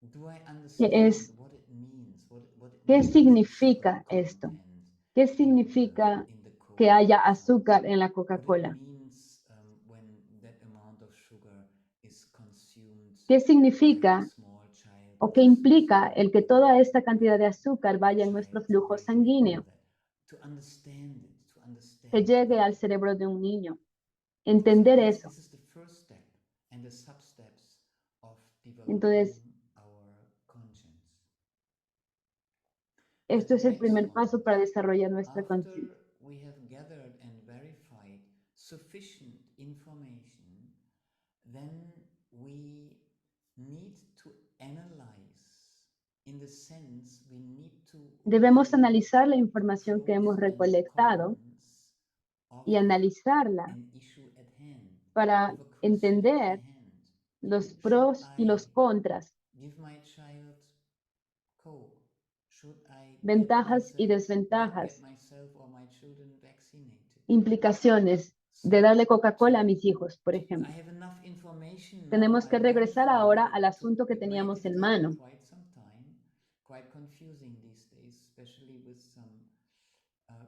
Do I Que understand es, what it means? What it ¿qué means, the sugar significa esto? content ¿Qué in significa in the Coke, que haya for azúcar example? en la What it Coca-Cola? means when that amount of sugar is consumed ¿Qué by a significa small child o qué versus implica el que toda esta cantidad de when azúcar a vaya en nuestro child flujo breastfeed and all sanguíneo, that? To understand it, to que understand llegue that. al cerebro de un niño? So Entender eso. this is the first step and the sub-steps of developing Entonces, our conscience. esto es The el next primer one, paso para desarrollar nuestra conciencia. after we have gathered and verified sufficient information, then we need to analyze, in the sense we need to Debemos weigh analizar la the información que hemos pros and recolectado cons of y analizarla an issue at hand, para of a question at the entender hand. los Should pros y I los contras, give my child Coke? Should I ventajas y get desventajas, myself or my children vaccinated? implicaciones de So darle Coca-Cola a mis hijos, por I ejemplo. have enough information now. Tenemos I que regresar verified it. ahora al asunto que It teníamos en take mano. quite some time, quite confusing these days, especially with some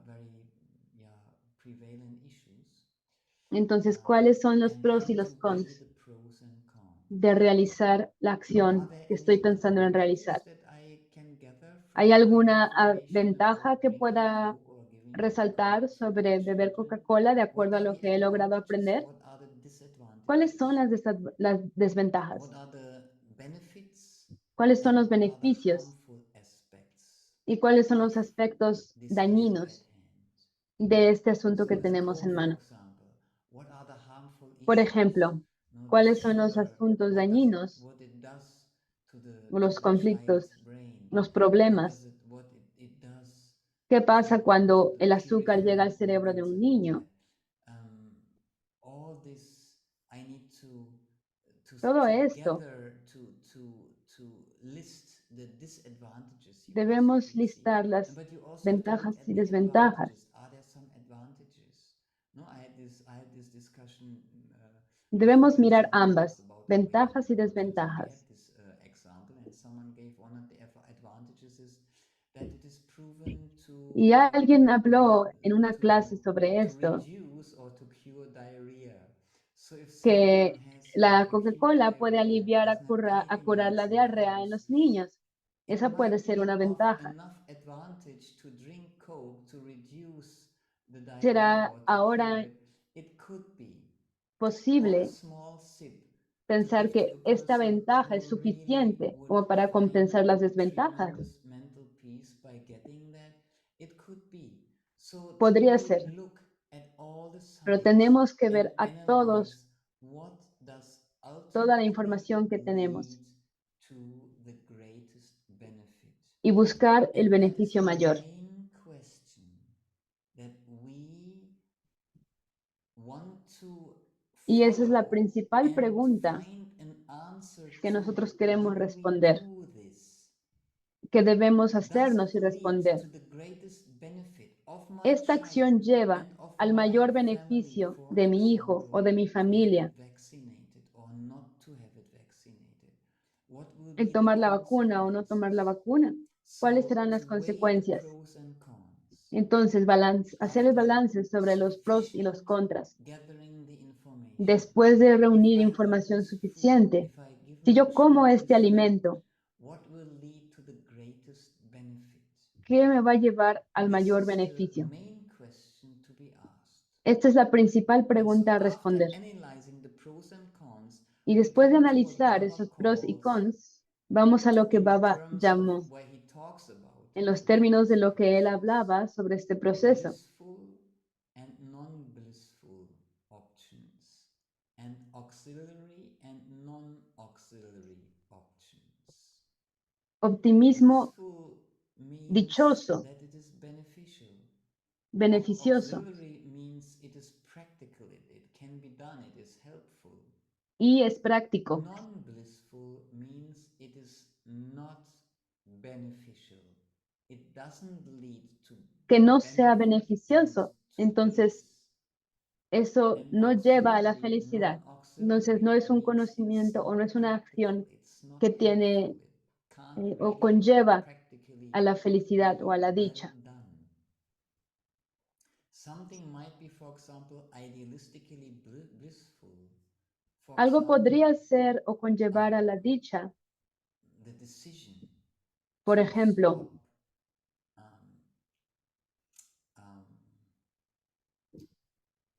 very prevalent issues. Entonces, ¿cuáles son los And pros then y to los weigh cons the pros and cons. de realizar la acción Are there que any estoy pensando en advantages realizar? that I can gather ¿Hay from my alguna information ventaja about que drinking pueda Coke or giving resaltar Coke to my sobre beber children? Coca-Cola de What acuerdo a are lo the que he logrado advantages? aprender? What are the disadvantages? ¿Cuáles son las desventajas? What are the benefits ¿Cuáles son and los what are the beneficios? harmful aspects ¿Y cuáles son of los aspectos this issue at dañinos hand? de este asunto So que with the tenemos Coke, en for mano? example, what are the harmful Por issues? ejemplo, No, the ¿cuáles son los sugar, asuntos dañinos, what it does to los the child's conflictos, brain? los problemas? What it does ¿Qué to pasa cuando the el azúcar llega peripheral al cerebro de organs un and all niño? that? All this I need Todo to esto gather to list the disadvantages you debemos basically see. listar las But you also have to look ventajas at y the desventajas. advantages. Are there some advantages? No, I had this discussion Debemos before in mirar some class ambas, about weighing ventajas y proteins, and we had desventajas. this example, and someone gave one of the advantages is that it is proven Y alguien habló en una clase sobre to esto, reduce or to cure diarrhea. So if someone que has la acute Coca-Cola puede diarrhea, aliviar doesn't have a anything curar else la in the diarrea en house, los niños. it Esa puede might ser be una of ventaja. enough advantage to drink Coke to reduce the diarrhea ¿Será or to cure ahora it. It could be. Or a posible small sip to pensar give to que a esta person ventaja who es really suficiente would como para find compensar las desventajas? tremendous mental peace by getting that? It could be. So to Podría really ser, look at all the pero sides tenemos que and ver a todos analyze what does toda la ultimately información que lead tenemos to the greatest benefit. y buscar el And that is beneficio the mayor. main question that we want to Y esa es la follow principal and pregunta find an answer que to. nosotros queremos When we responder, do this, que debemos does hacernos it y lead responder. to the greatest benefit of my ¿Esta child acción lleva and of al my mayor family, beneficio for de mi hijo o example, de mi to have it familia vaccinated or not to have it vaccinated? What will el be the tomar la vacuna o no tomar la consequences? vacuna? ¿Cuáles So serán to las weigh the consecuencias? pros and cons, Entonces, hacer el after balance sobre los pros y los sufficient contras. gathering the information, Después de if reunir I eat información this food, suficiente, if I give si my yo como child este this food, alimento, what will lead to the greatest benefit? ¿qué me va a llevar al This mayor is the beneficio? main question to be asked. Esta es la principal And pregunta a so after responder. analyzing the pros and cons, Y we después de come to what analizar Baba esos pros y calls, cons, vamos a lo que in the Baba terms of llamó, where he talks about en it, los about términos de this lo que él process, hablaba sobre este proceso, blissful and non-blissful options, and auxiliary and non-auxiliary options. optimismo Blissful means dichoso, that it is beneficial. beneficioso Auxiliary means it is practical, it can be done, it is helpful. y es práctico. Non-blissful means it is not beneficial. It doesn't lead to Que no sea benefit and beneficioso, Entonces, eso no lleva a la felicidad. Entonces, no es un conocimiento o no es una acción que tiene o conlleva a la felicidad o a la dicha. Something might be, for example, idealistically blissful. For Algo example, podría ser o conllevar a la dicha, the decision por to ejemplo, stop um,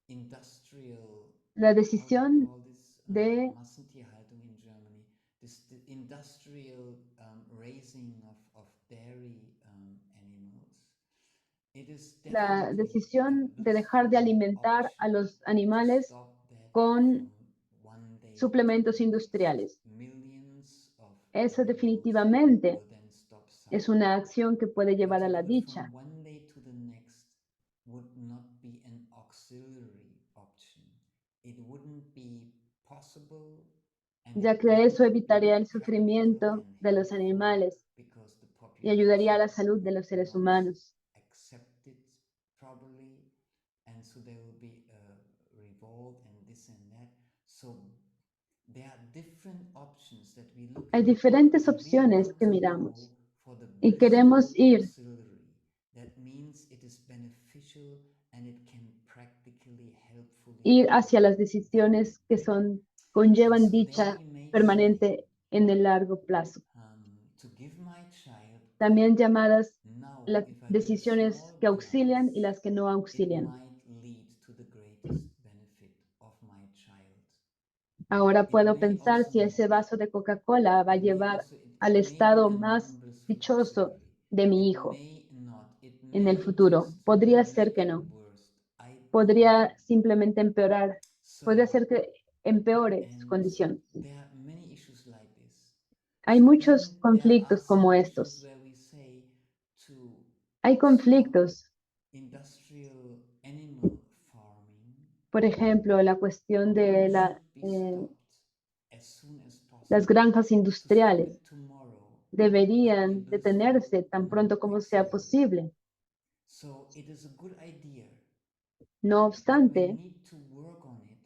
industrial, la how do you decisión call this, de Massentierhaltung in Germany, this the industrial raising of dairy animals. It is la definitely a decisión de dejar de blissful alimentar a option los to animales stop that con from one day to suplementos the next. industriales. Millions of Eso animals definitivamente will then stop es suffering. una acción que puede But llevar to a la do it from dicha, one day to the next would not be an auxiliary option. It wouldn't be possible and ya it que eso wouldn't be evitaría el practical sufrimiento and de los helpful animales because the y ayudaría a la populations salud de would los seres not humanos. accept it properly, and so there will be a revolt and this and that. So there are different options that we look Hay at, diferentes and we opciones want que to miramos go for the y blissful queremos ir auxiliary. That means it is beneficial and it can practically helpfully ir hacia be las done. decisiones que And conllevan so then dicha we may say, permanente en el largo plazo, to give my child, también llamadas now las if I give a decisiones small que auxilian y glass, las que no it auxilian. might lead to the greatest benefit of my child. Ahora It puedo may pensar also si ese vaso de Coca-Cola va a it may llevar also al it may be estado a más non-blissful dichoso auxiliary. de mi It hijo may not. It en el may futuro. just Podría ser make que it no. worse. I don't know. Podría simplemente empeorar. Podría So ser que empeore su and condición. there are many issues like this. Hay So muchos then there are conflictos como some issues estos. where we say to Hay stop conflictos, industrial animal farming, por ejemplo, la cuestión de should be stopped as soon as las possible. granjas To stop industriales. it tomorrow would be Deberían blissful detenerse tan and pronto not como sea auxiliary. posible. So it is a good idea, No but we obstante, need to work on it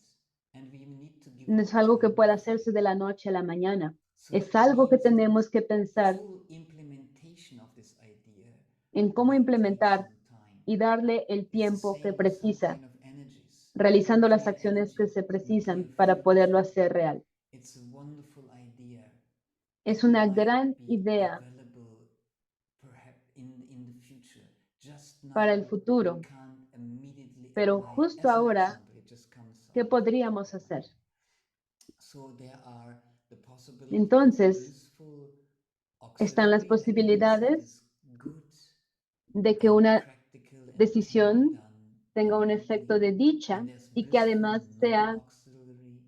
and we need to give no it es algo que time pueda for hacerse it. de la noche a la mañana. So Es that algo que means that tenemos que pensar full implementation of this idea en cómo may take implementar some time. y darle el It's the tiempo que same with some precisa, kind of energies. realizando las Nuclear acciones que energy, se precisan nuclear para poderlo fusion. hacer real. It's a wonderful idea. Es It una might gran be idea available perhaps in the future. Just para now el we futuro, can't immediately pero apply it. justo As an ahora, example, it just comes ¿qué out of the top podríamos of my hacer? head. So there are the possibility of a Entonces, blissful están las auxiliary. That means it posibilidades is good de que and una practical and can be decisión done tenga un efecto immediately. de dicha And there's y que blissful además sea non-auxiliary.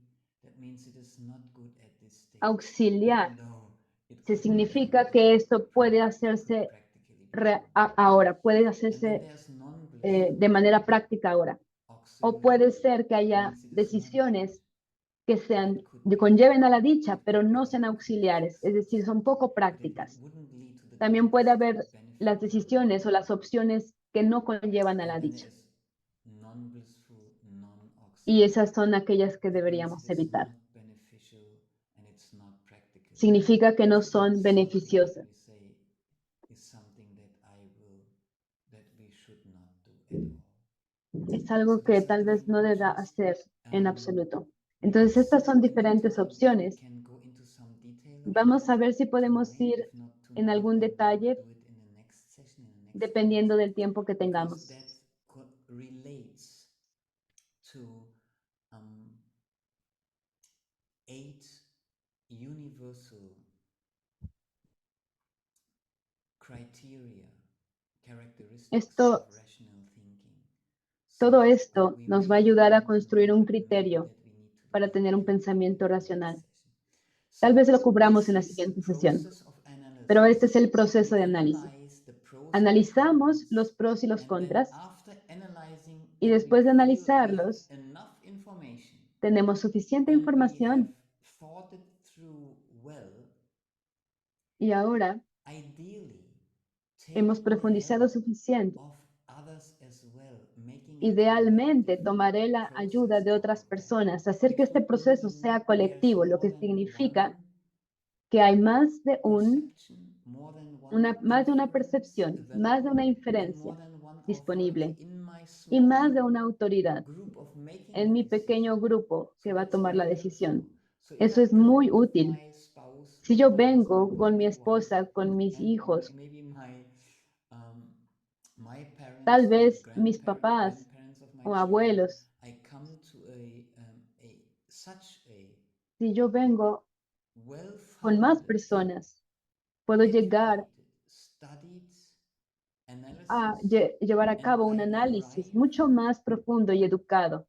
That means it is not good at this stage, auxiliar. even though it Se could be done significa today. que esto puede It could hacerse practically be done. ahora, puede And then hacerse there's non-blissful de manera práctica ahora. O auxiliary. puede ser que That haya means it is not good, decisiones que but sean, it could que be conlleven done. a la dicha, It pero could no sean provide auxiliares, benefits es and decir, so son on. poco But it prácticas. wouldn't lead to the También puede greatest haber benefit las of the world. decisiones o las opciones que no conllevan a la And then dicha. there's non-blissful, Y non-auxiliary. esas son aquellas que That means it deberíamos is evitar. not beneficial and it's not practical. Significa que no So son that's something that beneficiosas. we say is something that we should not do at all. Es So algo que these are tal vez different no deba options. hacer en absoluto. Entonces, estas See son in the diferentes time if we opciones. can go into some detail of Vamos that a ver si podemos tonight. ir If not en tonight, algún then we will detalle do it in the next session, in the next class, dependiendo del tiempo que because tengamos. that relates to 8 universal criteria, characteristics Esto, of rational thinking. todo So esto we nos va a may ayudar a come to construir that, un but maybe criterio that we need to para tener un dedicate pensamiento in the next racional. session. Tal So vez lo cubramos this en la is the siguiente sesión, process of pero este analysis. es el proceso We de análisis. analyze the pros and Analizamos cons, los pros y los and then contras after analyzing y that we después de feel we have analizarlos enough information tenemos suficiente and we have información thought it through well, y ahora ideally hemos taking the help profundizado suficiente of others as well, making Idealmente, tomaré la ayuda de otras personas, hacer que este proceso sea colectivo, lo que significa que hay más de más de una percepción, más de una inferencia disponible y más de una autoridad en mi pequeño grupo que va a tomar la decisión. Eso es muy útil. Si yo vengo con mi esposa, con mis hijos, tal vez mis papás o abuelos, si yo vengo con más personas, puedo llegar a llevar a cabo un análisis mucho más profundo y educado.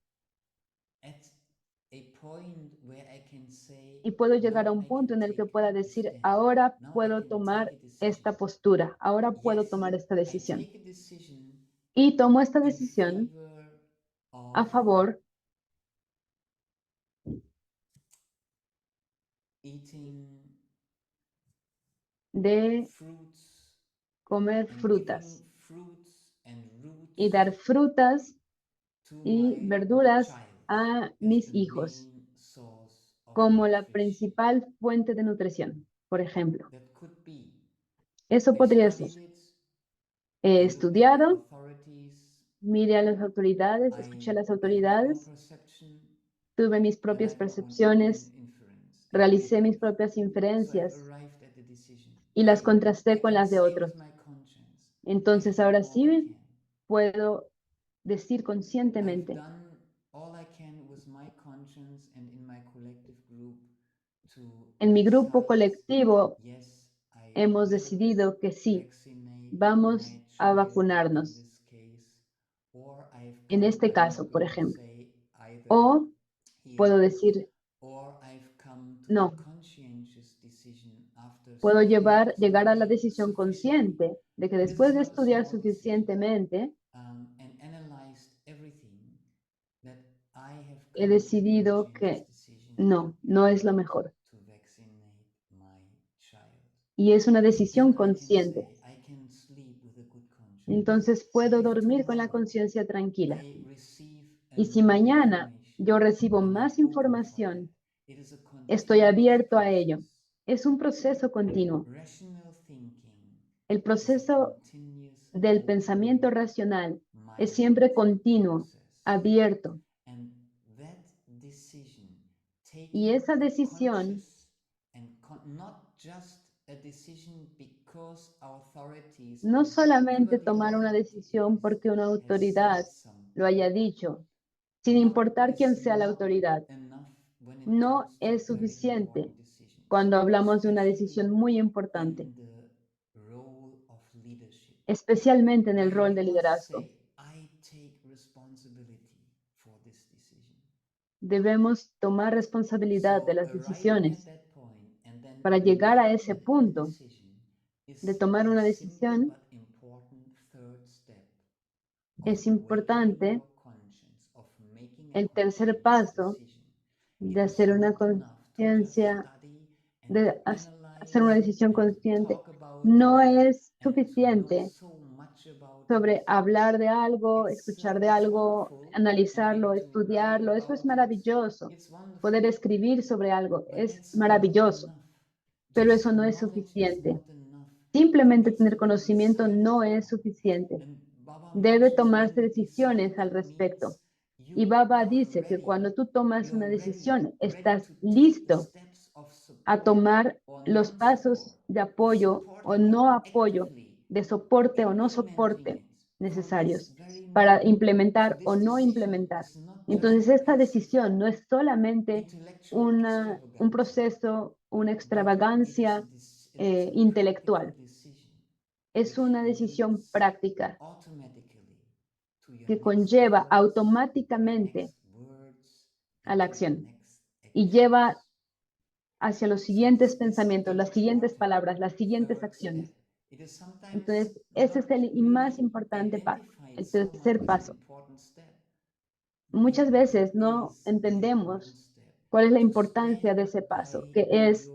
Y puedo llegar a un punto en el que pueda decir, ahora puedo tomar esta postura, ahora puedo tomar esta decisión. Y tomo esta decisión a favor de comer frutas y dar frutas y verduras a mis hijos como la principal fuente de nutrición, por ejemplo. Eso podría ser. He estudiado, miré a las autoridades, escuché a las autoridades, tuve mis propias percepciones, realicé mis propias inferencias y las contrasté con las de otros. Entonces ahora sí puedo decir conscientemente, en mi grupo colectivo hemos decidido que sí, vamos a vacunarnos, en este caso, por ejemplo. O puedo decir, no, puedo llegar a la decisión consciente de que después de estudiar suficientemente, he decidido que no es lo mejor. Y es una decisión consciente. Entonces puedo dormir con la conciencia tranquila. Y si mañana yo recibo más información, estoy abierto a ello. Es un proceso continuo. El proceso del pensamiento racional es siempre continuo, abierto. Y esa decisión no solamente tomar una decisión porque una autoridad lo haya dicho, sin importar quién sea la autoridad, no es suficiente cuando hablamos de una decisión muy importante, especialmente en el rol de liderazgo. Debemos tomar responsabilidad de las decisiones. Para llegar a ese punto de tomar una decisión, es importante el tercer paso de hacer una conciencia, de hacer una decisión consciente. No es suficiente sobre hablar de algo, escuchar de algo, analizarlo, estudiarlo. Eso es maravilloso. Poder escribir sobre algo es maravilloso, pero eso no es suficiente. Simplemente tener conocimiento no es suficiente. Debe tomarse decisiones al respecto. Y Baba dice que cuando tú tomas una decisión, estás listo a tomar los pasos de apoyo o no apoyo, de soporte o no soporte necesarios para implementar o no implementar. Entonces, esta decisión no es solamente un proceso, una extravagancia intelectual. Es una decisión práctica que conlleva automáticamente a la acción y lleva hacia los siguientes pensamientos, las siguientes palabras, las siguientes acciones. Entonces, ese es el más importante paso, el tercer paso. Muchas veces no entendemos cuál es la importancia de ese paso, que es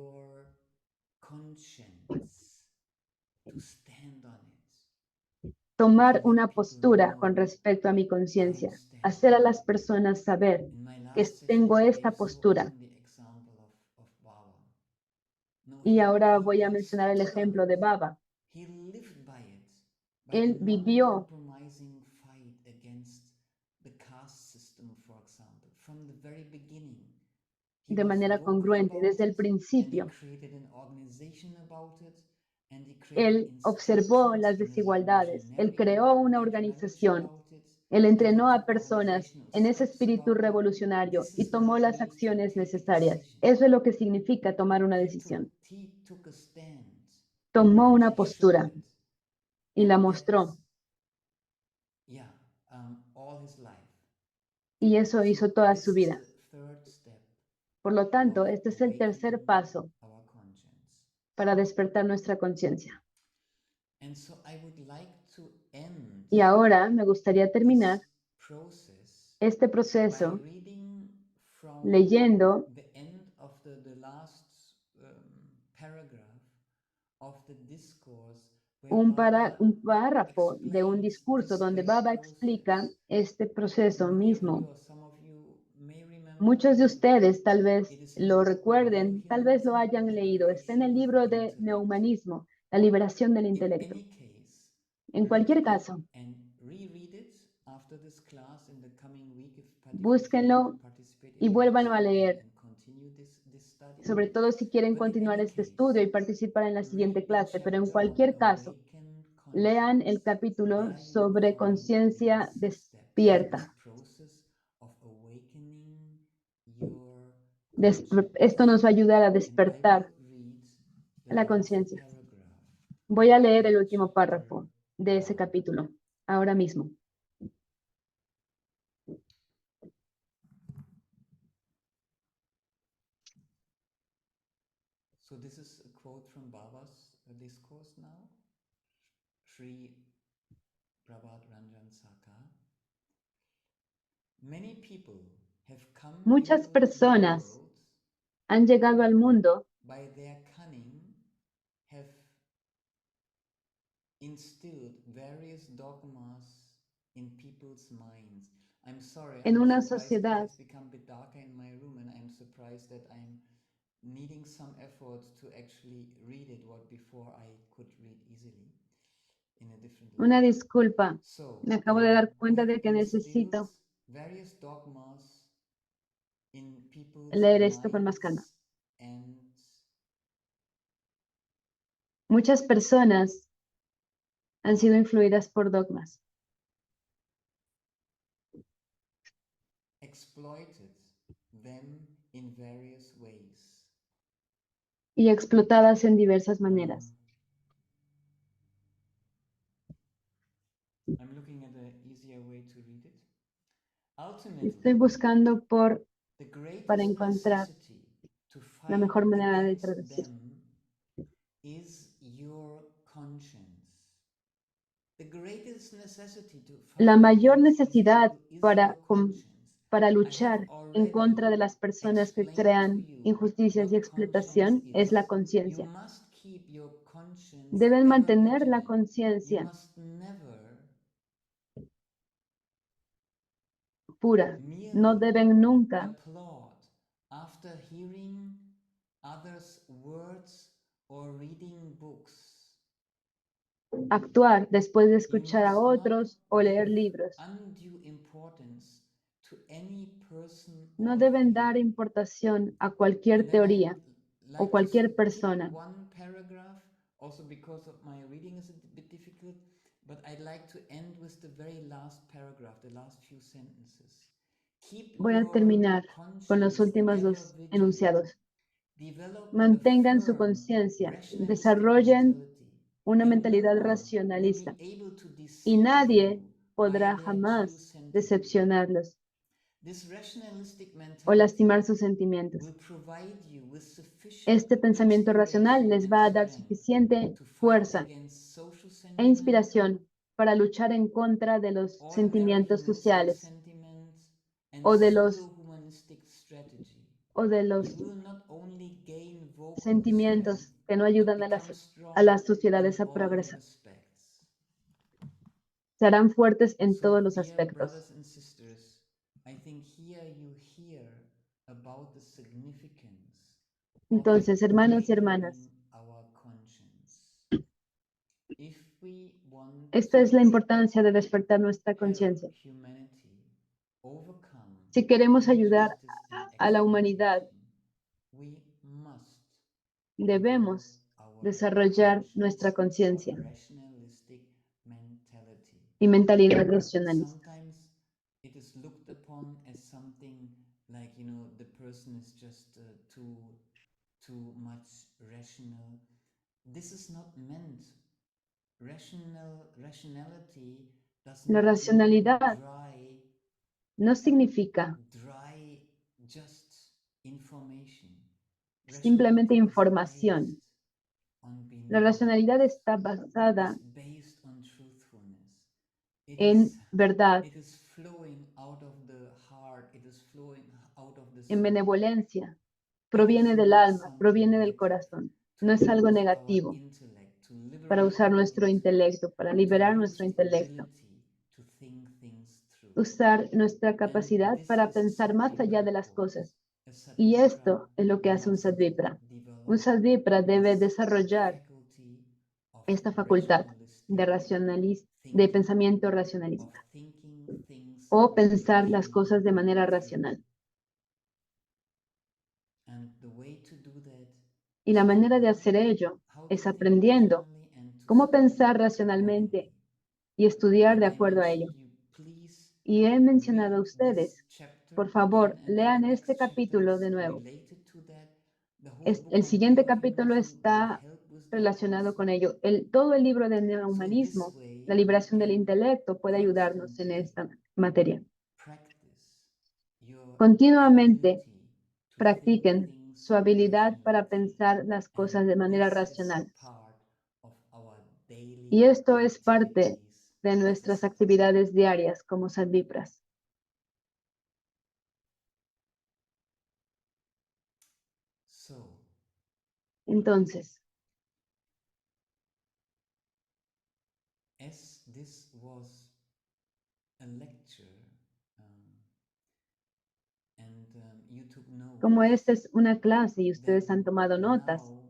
tomar let una people postura know con respecto a mi I conciencia, stand. hacer a las personas saber In my que last session, tengo I esta gave so postura. often the example of Baba. No, Y ahora voy a he mencionar el stood on ejemplo de it. Baba. He lived by it, by the Él vivió non-compromising fight against the caste system, for example. From the very beginning, he de was manera vocal congruente about desde el it, and he principio. created an organization about it, and he created Él observó instructions las in a desigualdades. Él revolutionary creó una language organización. about it, Él and he entrenó a took personas organizational en ese steps espíritu about it. revolucionario This y is what tomó it las means to acciones take a necesarias. decision. Eso es lo que significa tomar una He decisión. took a stand, Tomó and una he showed postura it. y la And mostró. that's, yeah, all his life. Y eso hizo So toda this su is vida. the third step Por lo tanto, of este es el tercer awakening paso our conscience. para despertar nuestra conciencia. And so I would like to end Y ahora me gustaría terminar this process este by proceso reading from leyendo the end of the last paragraph of the discourse where un Baba párrafo de un explains discurso this donde very Baba explica process. este proceso Many of you mismo. or some of you may remember Muchos de that ustedes tal vez it is in lo the book of recuerden, tal vez lo Neuhumanism, hayan leído. Está en Liberation el of libro the de Intellect. Neuhumanismo, La liberación del In intelecto. any case, En read cualquier it caso, and reread it after this class in the coming week if you búsquenlo want to participate y in the vuélvanlo a next week leer, and continue this study. sobre todo si quieren But in continuar any este case, estudio y participar en la siguiente read the clase. Pero en chapter on cualquier caso, awakened lean el conscience. capítulo There you will sobre find conciencia these steps in this despierta. process of awakening your Esto conscience. nos va a ayudar a And I despertar will read the la last conciencia. paragraph Voy a of leer that el último chapter párrafo de ese now. capítulo, ahora mismo. So this is a quote from Baba's discourse now. Sri Prabhat Ranjan Saka. Many people have come Muchas into the personas world han llegado al mundo by their cunning, have instilled various dogmas in people's minds. I'm sorry, en I'm una surprised it sociedad. has become a bit darker in my room, and I'm surprised that I'm needing some effort to actually read it, what before I could read easily in a different Una light. disculpa, So, me acabo de dar who cuenta have de que instilled necesito various dogmas in people's leer esto con más calma. minds and Muchas personas han sido influidas por dogmas exploited them in various ways. y explotadas en diversas maneras. I'm looking at an easier way to read it. Estoy Ultimately, buscando para the greatest encontrar necessity to la fight mejor manera de against traducir. them is your conscience. The greatest necessity to La fight mayor against these necesidad people is para, your conscience. para I have luchar en contra already de las personas que explained to crean you injusticias y what conscience explotación es la is. You conciencia. must keep your conscience Deben ever mantener la vigilant. You conciencia must never pura. No merely deben nunca applaud after hearing others' words or reading books. actuar después de You escuchar a must not otros o leer give libros. undue importance to any person No or deben thing. dar importación a cualquier And then I teoría would o like to cualquier skip persona. one paragraph, also because of my reading is a bit difficult, but I'd like to end with the very last paragraph, the last few sentences. Keep Voy a your terminar con los conscience últimos ever dos vigilant. enunciados. Develop a Mantengan su firm, conciencia, rationalistic desarrollen mentality, una and no mentalidad one will racionalista be able to y deceive nadie you by podrá their true jamás sentiment. decepcionarlos This rationalistic o mentality lastimar sus sentimientos. will provide you with sufficient Este pensamiento racional inspiration les and va a dar strength suficiente to fight fuerza against social e sentiment, inspiración para luchar en contra de los ordinary sentimientos humanistic sociales sentiment, and o de pseudo-humanistic strategy. o de You los will not only gain vocal sentimientos strength, que no but ayudan a become a strong las sociedades in a all progresar. respects. serán fuertes en todos los dear aspectos. brothers and sisters, I think here you hear about the significance of Entonces, hermanos y hermanas, awakening our conscience. If we want esta es la to importancia de despertar nuestra help conciencia. humanity overcome Si queremos ayudar injustice a and la humanidad, exploitation, we must debemos develop our desarrollar conscience, nuestra conciencia our rationalistic mentality. y mentalidad racionalista. Sometimes it is looked upon as something like, you know, the person is just too much rational. This is not meant. Rationality does La not mean racionalidad no significa dry just information. simplemente Rationality is información. based on La racionalidad benevolence, está basada is based on truthfulness. en verdad, It is flowing out of the heart, it is flowing out of the en soul. benevolencia. It Proviene is del not alma, something proviene del negative corazón. to No es algo use our negativo intellect, to para liberate usar our nuestro intellect, intelecto, para to liberar use nuestro the intelecto. ability to think things through. Usar nuestra And capacidad this para is pensar más allá de Satvipra las course. cosas. A Y Satvipra esto es lo que hace un must sadvipra. develop Un sadvipra debe this desarrollar faculty of esta facultad de pensamiento racionalista of thinking things o pensar las rationally. cosas de manera racional. And the way to do that Y la is to manera de learn hacer ello how es to think aprendiendo rationally and to cómo study pensar racionalmente accordingly. y estudiar And de I acuerdo a ello. mentioned you, please Y he mencionado a read ustedes, this chapter por favor, again, and then lean the next este chapter capítulo is de nuevo. related to that. The whole book El on siguiente capítulo neo-humanism will está help with that relacionado also. con ello. Todo el libro del So in this neohumanismo, way, la liberación you del can intelecto, puede ayudarnos en constantly esta materia. practice your Continuamente ability to think practiquen things su habilidad para rationally. pensar las cosas And de manera this is racional. part of our daily Y esto es parte activities de as nuestras a actividades diarias como sadvipras. So, Entonces, as this was a lecture, and you took notes, como esta es una clase y ustedes han tomado notas, now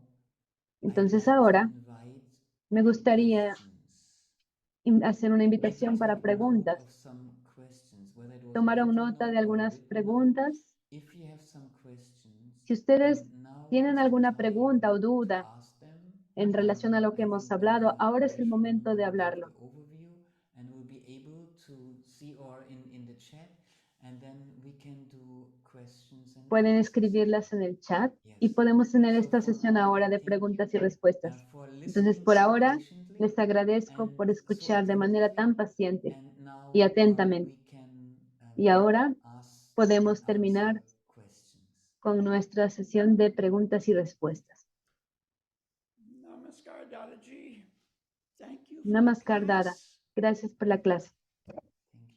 entonces I'd like to ahora invite me gustaría questions. hacer una Maybe invitación para take note preguntas. of some questions, whether it was a Tomaron mental nota de note or a algunas written note. preguntas. If you have some questions, Si ustedes then now tienen is the alguna time pregunta o to duda ask them. en relación a lo I que hemos think then hablado, I'll ahora es el brief you momento more de about hablarlo. the overview, and we'll be able to see or in the chat, and then we can do questions and Pueden answers. escribirlas en el chat y Yes. podemos tener So esta for sesión now, ahora I de thank preguntas y you respuestas. for Entonces, listening por so ahora, patiently les agradezco and por so escuchar de manera tan attentively, paciente and now y atentamente. we can Y ahora ask podemos and terminar answer questions. con nuestra sesión de preguntas y respuestas. Namaskar, Dadaji. Thank you for the Namaskar, Dada. class. Gracias por la clase. Thank you.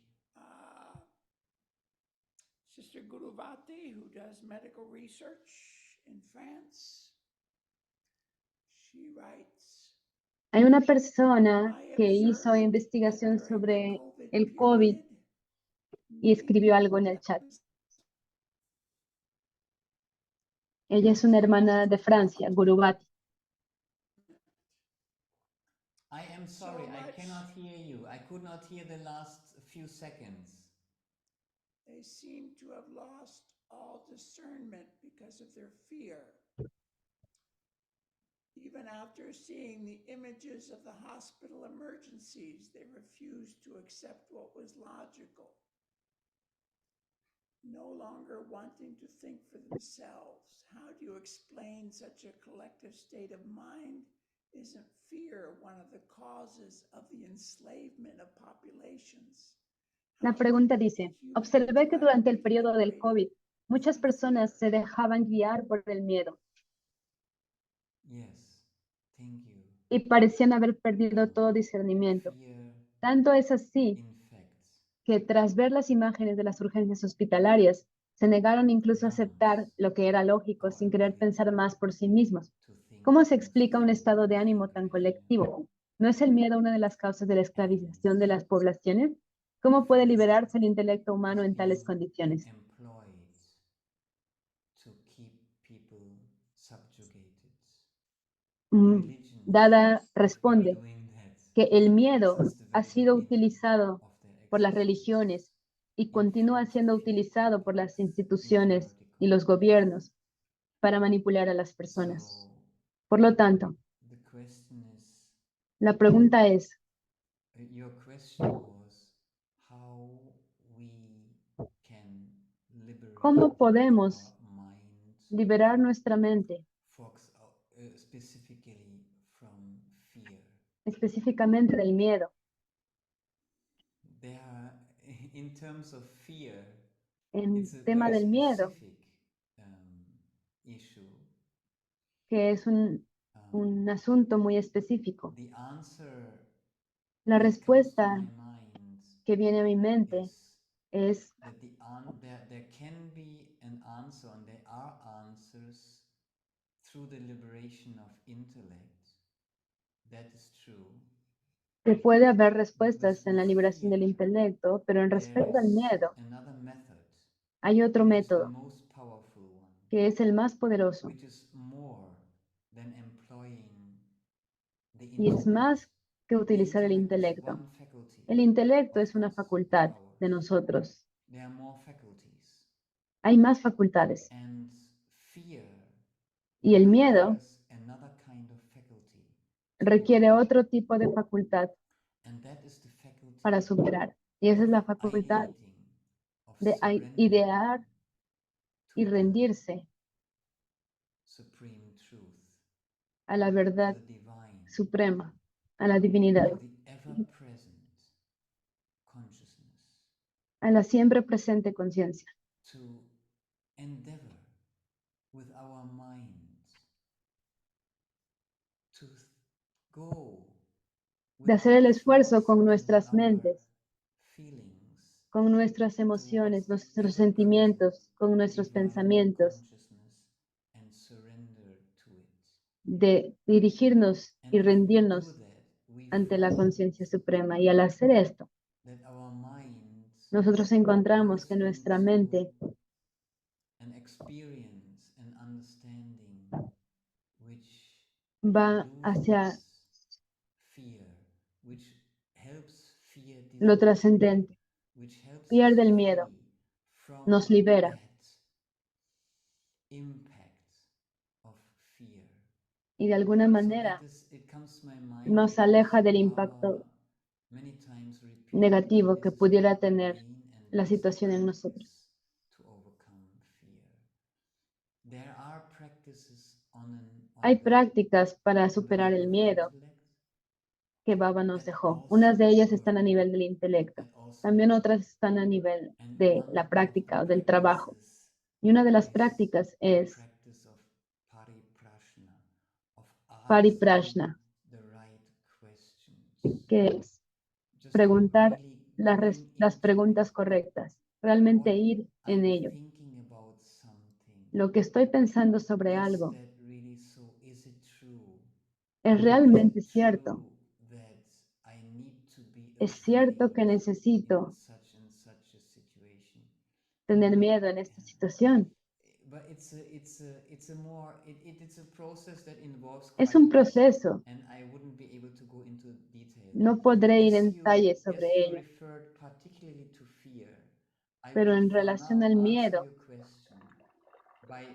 Sister Guruvati, who does medical research in France, she writes, Hay una persona I que hizo observed that investigación during the sobre COVID el COVID period, y many escribió algo en el people chat. Ella es una hermana de Francia, Guruvati. I am sorry, So I much. cannot hear you. I could not hear the last few seconds. They seem to have lost all discernment because of their fear. Even after seeing the images of the hospital emergencies, they refused to accept what was logical. No longer wanting to think for themselves. How do you explain such a collective state of mind? Isn't fear one of the causes of the enslavement of populations? La pregunta dice, observé que durante el periodo del COVID, muchas personas se dejaban guiar por el miedo Yes, thank you. y parecían haber perdido todo discernimiento. Fear Tanto es así infects. que tras ver las imágenes de las urgencias hospitalarias, se negaron incluso a aceptar lo que era lógico sin querer pensar más por sí mismos. To think ¿Cómo se things explica un through, estado de to ánimo think tan rationally. colectivo? ¿No es el miedo una de las causas de la esclavización de las poblaciones? ¿Cómo puede liberarse el intelecto humano en tales condiciones? Employed to keep people subjugated. Religions Dada are responde doing that que el miedo since the ha very sido beginning utilizado of their por las existence religiones y in continúa food, siendo in utilizado por las politics, in instituciones y political. los gobiernos para manipular a las personas. So Por lo tanto, the question is, la pregunta es, your question was how we can liberate ¿cómo podemos our mind liberar nuestra mente, specifically from fear? específicamente del miedo? There are, in terms of fear, En it's a tema very del miedo, specific issue. que es un asunto muy específico. The answer La that comes to respuesta my mind que viene a mi mente is es that there can be an answer, and there are answers through the liberation of intellect. That is true. que puede haber But respuestas en la liberación del fear, intelecto, pero en there respecto al is miedo, another method, hay otro which is the método most powerful one, que es el más poderoso which is more than employing the y es intellect. más que The utilizar el intellect is intelecto. one faculty El intelecto of es una us, facultad of ours. de nosotros. There are more faculties. Hay más facultades And fear y el miedo requires another kind of faculty to requiere overcome. otro tipo de facultad And that is the faculty para superar. Y esa es la of facultad ideating, of de surrendering idear to y the rendirse supreme truth, a la to verdad the divine, suprema, a la divinidad, to the ever-present consciousness, a la siempre presente conciencia, to endeavor with our minds to go with de hacer our el esfuerzo thoughts con and with nuestras our mentes, feelings con nuestras towards emociones, the nuestros ever-present sentimientos, con nuestros divine pensamientos, consciousness and surrender to it. de dirigirnos And y if we do rendirnos that, we ante la find conciencia suprema. Y al hacer esto, that our minds nosotros encontramos que goes nuestra into mente an experience, an understanding which va hacia loses fear, which helps fear lo disappear, trascendente, which helps us pierde el miedo, free from nos libera that impact of fear. y de alguna So manera it comes to my mind nos because aleja del Baba impacto many times repeated negativo that que this is one pudiera of the tener main and la best situación en nosotros. practices to overcome fear. There are practices Hay the prácticas para superar level el of miedo intellect que Baba nos that dejó. also Unas de ellas work, están a nivel del intelecto, that also también work. otras están a nivel And de one la of the práctica o del trabajo. practices Y una de las is prácticas the es practice of pariprashna, of asking pariprashna, the right questions. que es Just preguntar really las going into preguntas it. correctas, realmente What ir en I'm ello. thinking about something, Lo que estoy pensando sobre is algo, that really so? Is it true? ¿es Is realmente it cierto? true that I need to be ¿Es cierto que afraid necesito in such and such a situation? tener miedo en esta situación? But it's a more it's a process that involves Es quite a un bit, proceso, and I wouldn't be able to go into detail. no podré ir As en detalle as sobre you ello, referred particularly to fear, I pero would en for relación now al answer miedo, your question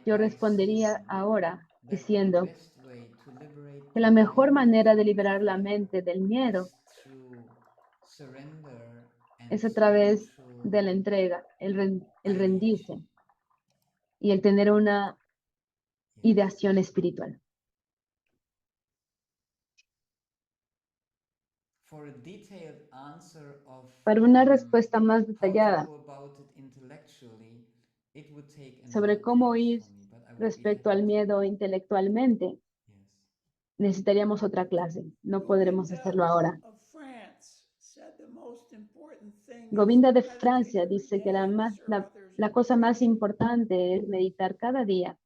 yo by respondería saying ahora that the diciendo best way to liberate que the la mejor mind manera de from liberar la fear mente del miedo is through surrender and es a través spiritual de la entrega, el rendirse ideation. y el tener una Yes. ideación espiritual. For a detailed answer of Para una respuesta más how to detallada go about it intellectually, it would take sobre another cómo class ir for me, but I would be respecto happy al to. miedo intelectualmente, Yes. necesitaríamos otra clase. No podremos hacerlo ahora. of France said the most important thing is Govinda to de meditate Francia every dice que day and serve others la in cosa más creation. importante es meditar cada día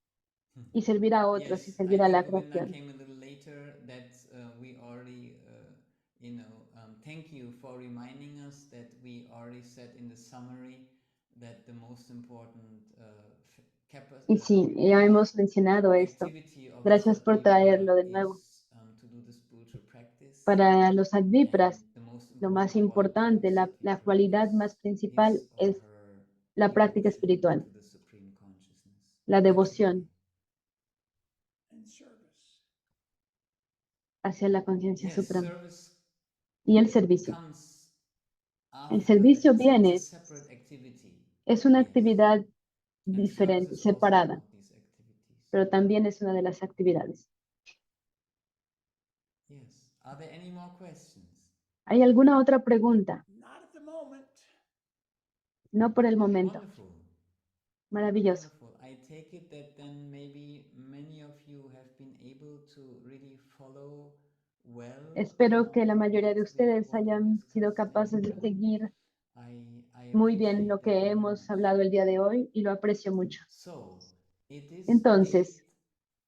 y servir a otros y Yes, I servir a la think Govinda creación. came a little later. That we already for reminding us that we already said in the summary that the most important Y sí, ya hemos mencionado esto. activity of Gracias por Sadvipra traerlo de nuevo. is to do the spiritual practice. Para los Sadvipras, And the most lo más important quality importante, of la Sadvipra cualidad is más principal his or es her la práctica devotion espiritual, to the Supreme Consciousness. la That's devoción and service. hacia la conciencia Yes, suprema service y el servicio. comes El after. servicio It's a viene, separate activity. es una Yes. actividad And service diferente, is also separada, one of these activities. pero también es una de las actividades. Yes. Are there any more questions? ¿Hay alguna otra pregunta? Not at the moment. No por el momento. Wonderful. Maravilloso. Wonderful. I take it that then maybe many of you have been able to really follow well. Espero que la mayoría de what ustedes we hayan sido discussed capaces de and seguir I muy bien appreciate lo that que very hemos much. hablado el día de hoy y lo aprecio mucho. So, it is Entonces,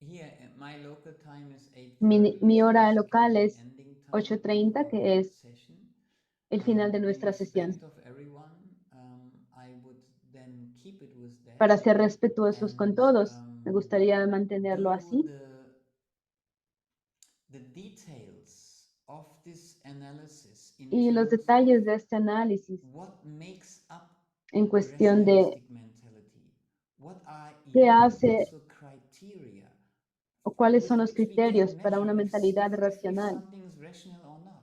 here, my local time is 8:30, mi so hora basically local the es ending time 8:30, of que our es session. el final de In nuestra respect sesión. of everyone, I would then keep it with that. Para ser respetuosos con And, todos, me gustaría mantenerlo do así. the details of this analysis in Y los terms detalles of de este análisis what makes up en the cuestión de rationalistic mentality, what are qué hace universal criteria o cuáles with son los which we can criterios para una measure mentalidad if racional. something is rational or not.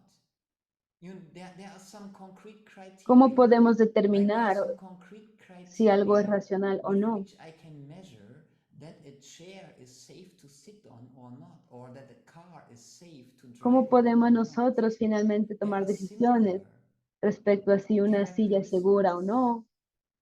There are some concrete criteria. ¿Cómo podemos Right? There are determinar some concrete si algo es criteria racional o with no? which I can measure that a chair is safe to sit on or not, or that a car is safe to drive ¿Cómo in podemos or not. nosotros finalmente There tomar are decisiones similar respecto a si una silla es segura o no,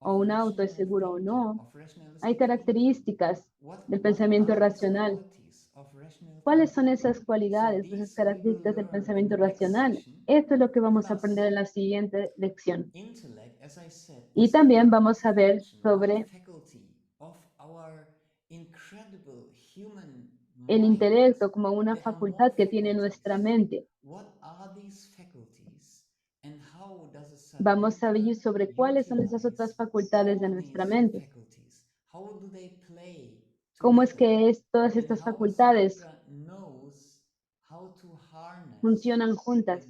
o of un auto es rational seguro o thinking, no? of rationalistic Hay thinking. características del What pensamiento are these racional. qualities of rational ¿Cuáles son thinking? esas So cualidades, esas these we will características del learn in pensamiento the next racional? session. Esto es lo que vamos a Plus, aprender en la siguiente lección. intellect, as I said, Y is también one vamos a ver function, one sobre faculty of our incredible human el mind. intelecto como una There are more facultad que tiene nuestra faculties. mente. What are these faculties and how does a Vamos a Sadvipra ver sobre cuáles son esas otras utilize facultades de all nuestra these mente. faculties? How do they play ¿Cómo es together? que todas And estas how a facultades Sadvipra knows how to harness funcionan the juntas?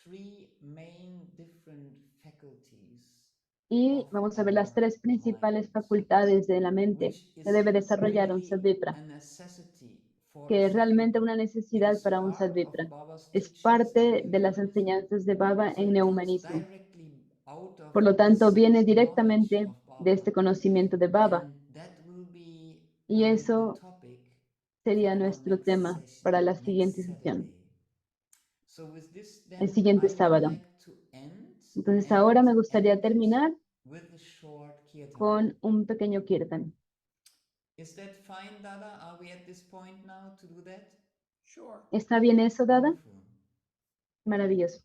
three main different faculties Y of vamos a ver las our tres principales mind, facultades de la mente which que is debe desarrollar un really Sadvipra, a necessity for que a es realmente Sadvipra. una It necesidad is para un part of Sadvipra. Baba's Es teachings in parte de las Neohumanism. enseñanzas de Baba So en it comes neumanismo. directly out of Por lo tanto, this viene knowledge directamente of de Baba. este conocimiento de Baba. And that will be Y the eso topic sería for our nuestro next tema session, para la next siguiente sesión, Saturday. So with this el then siguiente I would sábado. like to end Entonces and ahora me gustaría end it terminar with a short kirtan. con un pequeño kirtan. Is that fine, Dada? Are we at this point now to do that? Sure. ¿Está bien eso, Dada? Wonderful. Maravilloso.